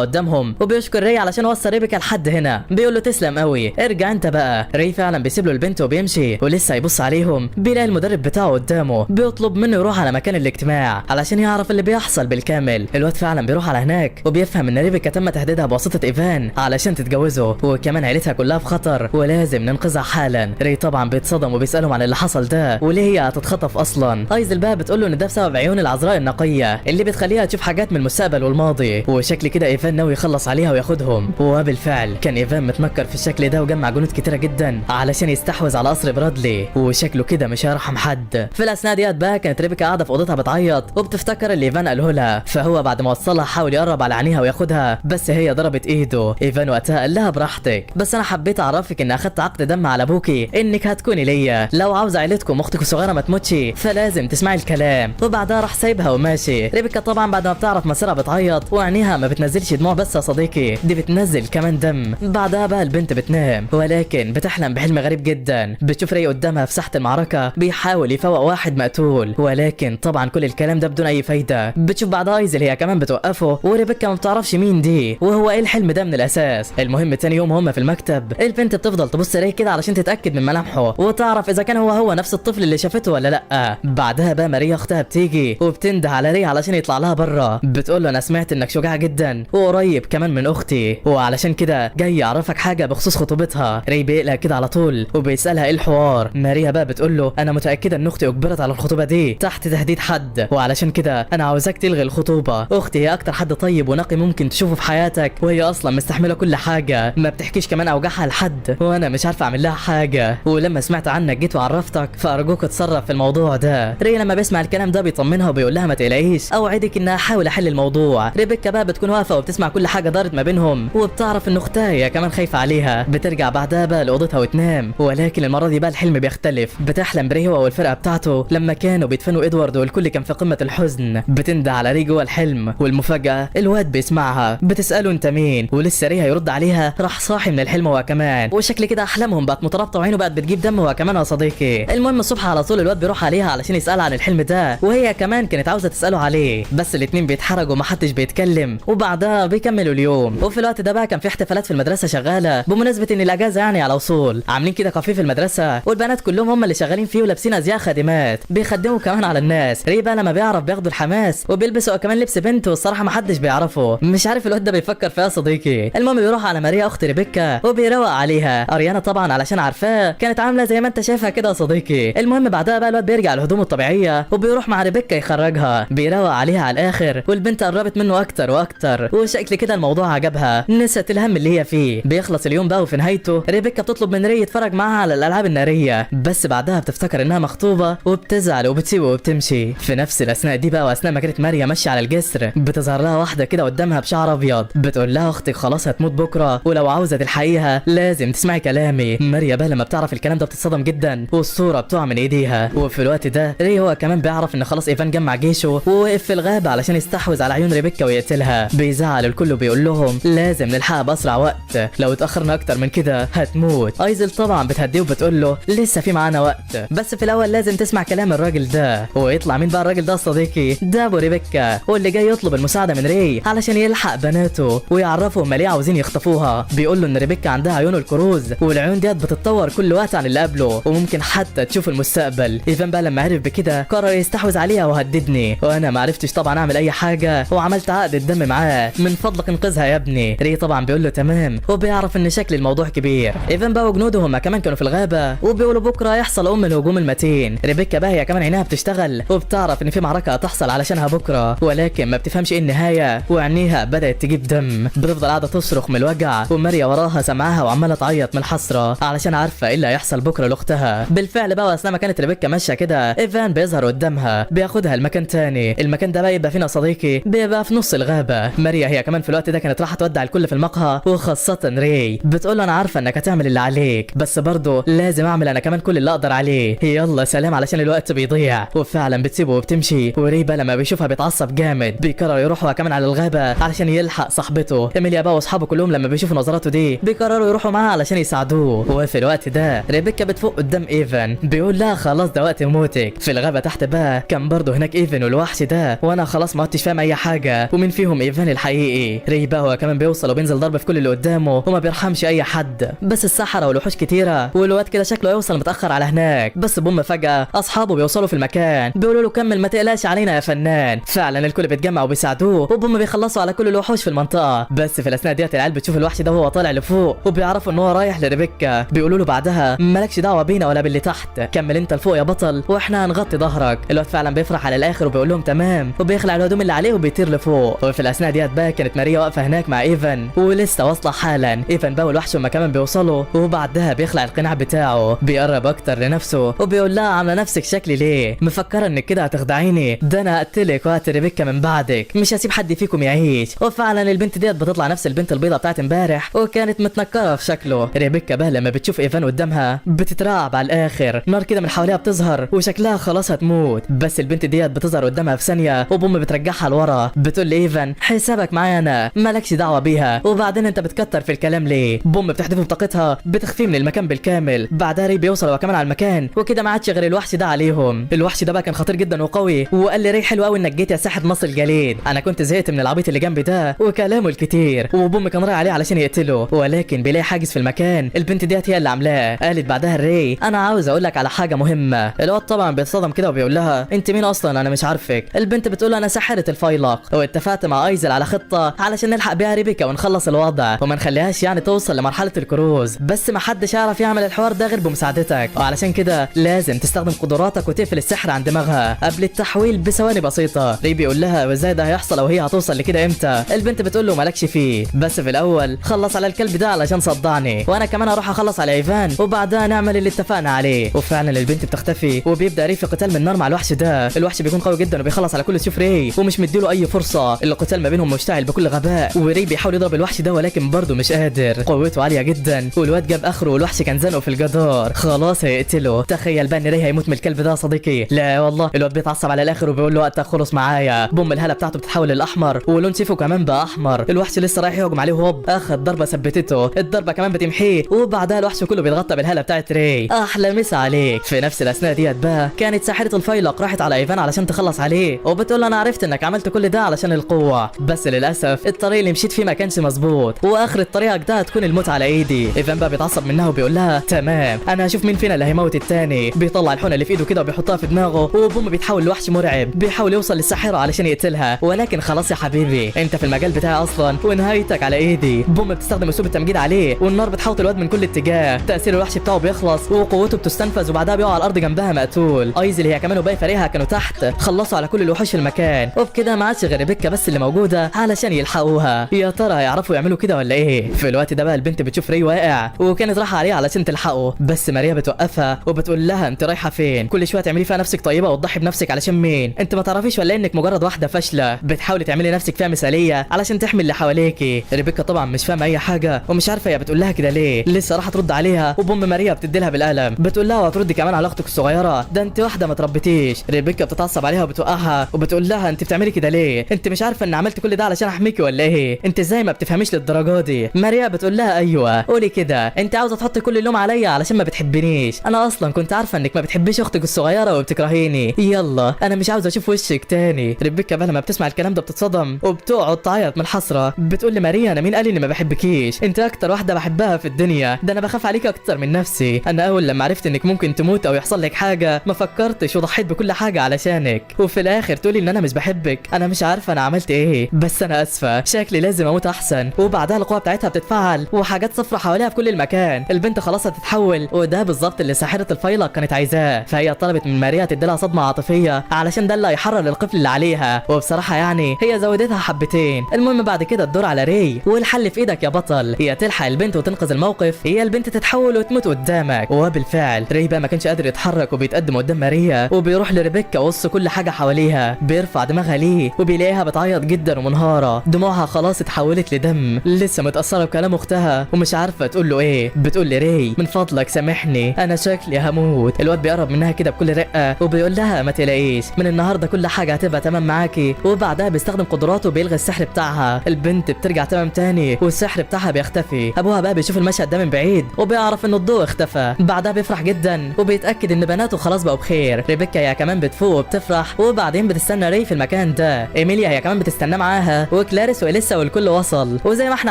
قدامهم وبيشكر ري علشان وصل ريبيكا لحد هنا، بيقول له تسلم قوي ارجع انت بقى. ري فعلا بيسيب له البنت وبيمشي ولسه يبص عليهم بيلاقي المدرب بتاعه قدامه بيطلب منه يروح على مكان الاجتماع علشان يعرف اللي بيحصل بالكامل. الواد فعلا بيروح على هناك وبيفهم ان ريبيكا تم تهديدها بواسطه ايفان علشان تتجوزه وكمان عيلتها كلها في خطر ولازم ننقذها حالا. ري طبعا بيتصدم وبيسالهم عن اللي حصل ده وليه هي هتتخطف اصلا. ايزل بقى بتقول له ان ده بسبب عيون العذراء النقيه اللي بتخليها تشوف حاجات من المستقبل والماضي، وشكل كده ايفان ناوي يخلص عليها وياخدهم. وبالفعل كان ايفان متنكر في الشكل ده وجمع جنود كتيره جدا علشان يستحوذ على قصر برادلي وشكله كده مش هيرحم حد. في الاثناء ديت بقى كانت ريبيكا قاعده في اوضتها بتعيط وبتفتكر اللي ايفان قاله لها، فهو بعد ما وصلها حاول يقرب على عينيها وياخدها بس هي ضربت ايده. ايفان وقتها قال لها براحتك بس انا حبيت اعرفك ان اخدت عقد دم على ابوكي انك هتكوني ليا، لو عاوزه عيلتكم اختك الصغيره ما تموتش فلازم تسمعي الكلام. وبعدها راح سايبها وماشي. ريبيكا طبعا بعد ما بتعرف مصيرها بتعيط وعينيها ما بتنزلش دموع بس يا صديقي، دي بتنزل كمان دم. بعدها بقى البنت بتنام ولكن بتحلم بحلم غريب جدا، بتشوف ري قدامها في ساحه المعركه بيحاول يفوق واحد مقتول ولكن طبعا كل الكلام ده بدون اي فايده. بتشوف بعدها ايزل هي كمان بتوقفه وريبيكا ما بتعرفش مين دي وهو ايه الحلم ده من الاساس. المهم تاني يوم هم في المكتب البنت بتفضل تبص ري كده علشان تتاكد من ملامحه وتعرف اذا كان هو نفس الطفل اللي شافته ولا لا. بعدها بقى ماريا اختها بتيجي وبتنده على ري علشان يطلع لها بره، بتقول له انا سمعت انك شجاع جدا وقريب كمان من اختي وعلشان كده جاي اعرفك حاجه بخصوص خطوبتها. ري بيقلق كده على طول وبيسالها ايه الحوار. ماريا بقى بتقول له انا متاكده ان اختي اجبرت على الخطوبه دي تحت تهديد حد وعلشان كده انا عاوزاك تلغي الخطوبه. اختي هي اكتر حد طيب ونقي ممكن تشوفه في حياتك وهي اصلا مستحمله كل حاجه ما بتحكيش كمان اوجاعها لحد وانا مش عارفه اعمل لها حاجه، ولما سمعت عنك جيت وعرفتك فارجوك اتصرف في الموضوع ده. ري لما بيسمع الكلام ده بيطمنها وبيقول لها ما تقلقيش اوعدك ان هحاول احل الموضوع. ريبيكا بقى بتكون واقفه وبتسمع كل حاجه دارت ما بينهم وبتعرف ان اختها هي كمان خايفه عليها. بترجع بعدها بقى لاوضتها وتنام ولكن المره دي بقى الحلم بيختلف، بتحلم بري هو والفرقه بتاعته لما كانوا بيدفنوا ادوارد والكل كان في قمه الحزن، بتنده على ري جوه الحلم، والمفاجاه الواد بيسمعها بتساله انت مين، ولسه ري هيرد عليها راح صاحي من الحلم هو كمان، وشكل كده احلامهم بقت مترابطه وعينه بقت بتجيب دم هو كمان يا صديقي. المهم الصبح على طول الواد بيروح عليها علشان يسالها عن الحلم ده، وهي كمان كانت عاوزه تساله عليه، بس الاتنين بيتحرجوا ومحدش بيتكلم، وبعدها بيكملوا اليوم. وفي الوقت ده بقى كان في احتفالات في المدرسه شغاله بمناسبه ان الاجازه يعني على وصول، عاملين كده كافيه في المدرسه والبنات كلهم هم اللي شغالين فيه ولابسين ازياء خادمات بيخدموا كمان على الناس. ري بقى لما بيعرف بياخدوا الحماس وبيلبسوا كمان لبس بنت، والصراحه محدش بيعرفه، مش عارف الواد ده بيفكر فيها صديقي. المهم بيروح على ماريا اخت ريبيكا وبيروق عليها. اريانا طبعا علشان عارفاه كانت عامله زي ما انت شايفها كده يا صديقي. المهم بعدها بقى الواد بيرجع لهدومه الطبيعيه وبيروح مع ريبيكا يخرجها، بيروق عليها على الاخر، والبنت قربت منه اكتر واكتر، وشكل كده الموضوع عجبها، نسيت الهم اللي هي فيه. بيخلص اليوم بقى وفي نهايته ريبيكا بتطلب من ري يتفرج معاها على الالعاب الناريه، بس بعدها بتفتكر انها مخطوبه وبتزعل وبتسيبه وبتمشي. في نفس الاثناء دي بقى واثناء ما كانت ماريا ماشيه على الجسر بتظهر لها واحده كده قدامها بشعر ابيض، بتقول لها اختك خلاص هتموت بكره ولو عاوزه تلحقيها لازم تسمعي كلامي. ماريا بقى لما بتعرف الكلام ده بتتصدم جدا والصوره بتقع من ايديها. وفي الوقت ده ري هو كمان بيعرف ان خلاص ايفان جمع جيشه ووقف في الغابه علشان يستحوذ على عيون ريبيكا ويقتلها. بيزعل الكل وبيقول لهم لازم نلحقها باسرع وقت، لو اتاخرنا اكتر من كده هتموت. ايزل طبعا بتهديه وبتقول له لسه في معانا وقت، بس في الاول لازم تسمع كلام الراجل ده. ويطلع مين بقى الراجل ده صديقي؟ ده ابو ريبيكا، واللي جاي يطلب المساعده من ري علشان يلحق بناته ويعرفهم ليه عاوزين يخطفوها. بيقول له ان ريبيكا عندها عيون الكروز، والعيون ديت بتتطور كل وقت عن اللي قبله وممكن حتى تشوف المستقبل. ايفان بقى لما عرف بكده قرر يستحوذ عليها وهددني، وانا ما عرفتش طبعا اعمل اي حاجه وعملت عقد الدم معاه، من فضلك انقذها يا ابني. ري طبعا بيقول له تمام، وبيعرف ان شكل الموضوع كبير. ايفان بقى وجنوده هم كمان كانوا في الغابه وبيقولوا بكره هيحصل الهجوم المتين. ريبيكا بقى هي كمان عينها بتشتغل وبتعرف ان في معركه هتحصل علشانها بكره، ولكن ما بتفهمش ايه النهايه، وعينيها بدات تجيب دم، بتفضل قاعده تصرخ من الوجع، وماريا وراها سمعها وعماله تعيط من الحسره علشان عارفه ايه اللي هيحصل بكره لاختها. بالفعل بقى واثناء ما كانت ريبيكا ماشيه كده ايفان بيظهر قدامها بياخدها لمكان تاني. المكان ده بقى يبقى فينا صديقي بيبقى في نص الغابه. ماريا هي كمان في الوقت ده كانت رايحه تودع الكل في المقهى وخاصه ري، بتقول له انا عارفه انك هتعمل اللي عليك بس برضه لازم اعمل انا كمان كل اللي اقدر عليه، يلا سلام علشان الوقت بيضيع. وفعلا بتسيبه وبتمشي، وري بقى لما بيشوفها بيتعصب جامد، بيقرر يروحوا كمان على الغابه علشان يلحق صاحبته. ايميليا بقى واصحابه كلهم لما بيشوفوا نظراته دي بيقرروا يروحوا معاه علشان يساعدوه. وفي الوقت ده ريبيكا بتفوق قدام ايفان، بيقول لها خلاص ده وقت موتك. في الغابه تحت بقى كان برضه هناك ايفان والوحش ده، وانا خلاص ما عدتش فاهم اي حاجه ومين فيهم ايفان الحقيقي. ري بقى هو كمان بيوصل وبينزل ضرب في كل اللي قدامه وما بيرحمش اي حد، بس السحره والوحوش كتيره والواد كده شكله يوصل متاخر على هناك. بس بوم فجاه اصحابه بيوصلوا في المكان بيقولوا له كمل ما تقلقش علينا يا فنان. فعلا الكل بيتجمع وبيساعدوه، وبوم بيخلصوا على كل الوحوش في المنطقه. بس في الاثناء ديت العيال بتشوف الوحش ده وهو طالع لفوق وبيعرفوا ان هو رايح لريبيكا، بيقولوا له بعدها مالكش دعوه بينا ولا باللي تحت، كمل انت لفوق يا بطل واحنا هنغطي ظهرك. الواد فعلا بيفرح على الاخر وبيقول لهم تمام، وبيخلع الهدوم اللي عليه وبيطير لفوق. وفي الاثناء ديت بقى كانت ماريا واقفه هناك مع ايفان ولسه واصله حالا. ايفان بقى والوحش هما كمان بيوصلوا، وبعدها بيخلع القناع بتاعه بيقرب اكتر لنفسه وبيقول لها عامله نفسك شكلي ليه؟ مفكره انك كده هتخدعيني؟ ده انا هقتلك وهقتل ريبيكا من بعدك، مش هسيب حد فيكم يعيش. وفعلا البنت ديت بتطلع نفس البنت البيضه بتاعت امبارح وكانت متنكره في شكله. ريبيكا بقى لما بتشوف ايفان قدامها بتترعب على الاخر، نار كده من حواليها بتظهر وشكلها خلاص هتموت، بس البنت ديت بتظهر قدامها في ثانيه وبوم بترجعها لورا، بتقول لايفان حسابك معايا انا مالكش دعوه بيها، وبعدين انت بتكتر في الكلام ليه؟ بوم بتحدفه بطاقتها بتخفيه من المكان بالكامل. بعدها ري بيوصل هو كمان على المكان وكده ما عادش غير الوحش ده عليهم. الوحش ده بقى كان خطير جدا وقوي، وقال لي ري حلو قوي انك جيت يا ساحر مصر الجليد، انا كنت زهقت من العبيط اللي جنبي ده وكلامه الكتير. وبوم كان رايح عليه علشان يقتله، ولكن بيلاقي حاجز في المكان البنت ديت هي اللي عاملاه. قالت بعدها ري انا عاوز اقول لك على حاجه مهمه. الواد طبعا بيتصدم كده وبيقول لها انت مين اصلا؟ انا مش عارفك. البنت بتقول انا ساحره الفيلق، واتفقت مع ايزل على خطه علشان نلحق بيها ريبيكا ونخلص الوضع وما نخليهاش يعني توصل لمرحله الكروز، بس ما حدش يعرف يعمل الحوار ده غير بمساعدتك، وعلشان كده لازم تستخدم قدراتك وتقفل السحر عن دماغها قبل التحويل بثواني بسيطه. ري بيقول لها وازاي ده هيحصل او هي هتوصل لكده امتى؟ البنت بتقول له مالكش فيه، بس في الاول خلص على الكلب ده علشان صدعني، وانا كمان هروح اخلص على ايفان وبعدها نعمل اللي اتفقنا عليه. وفعلا البنت بتختفي وبيبدا ري في قتال من نار مع الوحش ده. الوحش بيكون قوي جدا وبيخلص على كل سيوف ري ومش مديله اي فرصه، القتال ما بينهم مشتعل بكل غباء، وري بيحاول يضرب الوحش ده ولكن برضه مش قادر، قوته عاليه جدا والواد جاب اخره والوحش كان زنقه في الجدار خلاص هيقتله. تخيل بقى ان ري هيموت من الكلب ده يا صديقي. لا والله الواد بيتعصب على الاخر وبيقول له وقتك خلص معايا. بوم الهاله بتاعته بتتحول للاحمر ولون سيفه كمان بقى احمر. الوحش لسه رايح يهجم عليه وهوب اخد ضربه ثبتته، الضربه كمان بتمحيه وبعدها الوحش كله بيتغطى بالهاله بتاعت ري. احلى مسا عليك. في نفس الاثناء ديت بقى كانت ساحره الفيلق راحت على ايفان علشان تخلص عليه وبتقول له انا عرفت انك عملت كل ده علشان القوه، بس للاسف الطريق اللي مشيت فيه ما كانش مظبوط واخر الطريق ده هتكون الموت على ايدي. ايفان بقى بيتعصب منها وبيقول لها تمام انا هشوف مين فينا اللي هيموت التاني. بيطلع الحونه اللي في ايده كده وبيحطها في دماغه وبوم بيتحول لوحش مرعب بيحاول يوصل للساحره علشان يقتلها، ولكن خلاص يا حبيبي انت في المجال بتاعي اصلا ونهايتك على ايدي. بوم بتستخدم اسلوب التمجيد عليه والنار بتحوط الواد من كل اتجاه، تاثير الوحش بتاعه بيخلص وقوته بتستنفذ وبعدها بيقع على الارض جنبها مقتول. ايزل هي كمان وباقي فريقها كانوا تحت خلصوا على كل الوحوش في المكان وبكده ما عادش غير ريبيكا بس اللي موجوده علشان يلحقوها. يا ترى هيعرفوا يعملوا كده ولا ايه؟ في الوقت ده بقى البنت بتشوف ري واقع وكانت رايحه عليه علشان تلحقه، بس ماريا بتوقفها وبتقول لها انت رايحه فين؟ كل شويه تعملي فيها نفسك طيبه وتضحي بنفسك علشان مين؟ انت ما تعرفيش ولا انك مجرد واحده فاشله بتحاولي تعملي نفسك فيها مثاليه علشان تحمي اللي حواليكي. ريبيكا طبعا مش فاهمه اي حاجه ومش عارفه هي بتقول لها كده ليه، لسه راح ترد عليها وبوم ماريا بتدي لها بالقلم بتقول لها وهتردي كمان على اختك الصغيره، ده انت واحده ما تربيتيش. ريبيكا بتتعصب عليها وبتوقعها وبتقول لها انت بتعملي كده ليه؟ انت مش عارفه ان عملت كل ده علشان احميكي ولا ايه؟ انت ازاي ما بتفهميش للدرجه دي؟ ماريا بتقول لها ايوه قولي كده، انت عاوزه تحطي كل اللوم عليا علشان ما بتحبنيش، انا اصلا كنت عارفه انك ما بتحبيش اختك الصغيره وبتكرهيني، يلا انا مش عاوزه اشوف وشك تاني. ريبيكا بقى لما بتسمع الكلام ده بتتصدم وبتقعد تعيط من الحسره، بتقول لماريا انا مين قال اني ما بحبكيش؟ انت اكتر واحده بحبها في الدنيا، ده انا بخاف عليك اكتر من نفسي، انا اول لما عرفت انك ممكن تموت او يحصل لك حاجه ما فكرتش وضحيت بكل حاجه علشانك، وفي الاخر تقولي ان انا مش بحبك. انا مش عارفه انا عملت ايه بس انا اسفه، شكلي لازم اموت احسن. وبعدها القوه بتاعتها بتتفعل وحاجات صفرة حواليها في كل المكان، البنت خلاص هتتحول وده بالظبط اللي ساحره الفيلق كانت عايزاه، فهي طلبت من ماريا تدي لها صدمه عاطفيه علشان ده اللي هيحرر القفل اللي عليها، وبصراحه يعني هي زودتها حبتين. المهم بعد كده الدور على ري والحل في ايدك يا بطل، هي تلحق البنت وتنقذ الموقف، هي البنت تتحول وتموت قدامك. وبالفعل ري بقى ما كانش قادر يتحرك وبيتقدم قدام ماريا وبيروح لريبيكا وص كل حاجه حواليها، بيرفع دماغها ليه وبيلاقيها بتعيط جدا ومنهاره، دموعها خلاص اتحولت لدم، لسه متاثره بكلام اختها ومش عارفه تقول له ايه. بتقول لري من فضلك سامحني انا شكلي هموت. الواد بيقرب منها كده بكل رقه وبيقول لها ما تقلقيش من النهارده كل حاجه هتبقى تمام معاكي، وبعدها بيستخدم قدراته وبيلغي السحر بتاعها، البنت بترجع تمام تاني والسحر بتاعها بيختفي. ابوها بقى بيشوف المشهد ده من بعيد وبيعرف ان الضوء اختفى، بعدها بيفرح جدا وبيتاكد ان بناته خلاص بقوا بخير. ريبيكا هي كمان بتفوق وبتفرح وبعدين بتستنى ري في المكان ده، ايميليا هي كمان بتستناه معاها وكلاريس واليسا والكل وصل، وزي ما احنا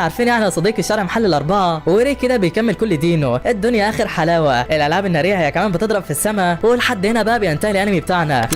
عارفين يعني يا صديقي الشارع محل الاربعه، وري كده بيكمل كل دينه، الدنيا اخر حلاوه. الالعاب الناريه هي كمان بتضرب في السماء، ولحد هنا بقى بينتهي الانمي بتاعنا.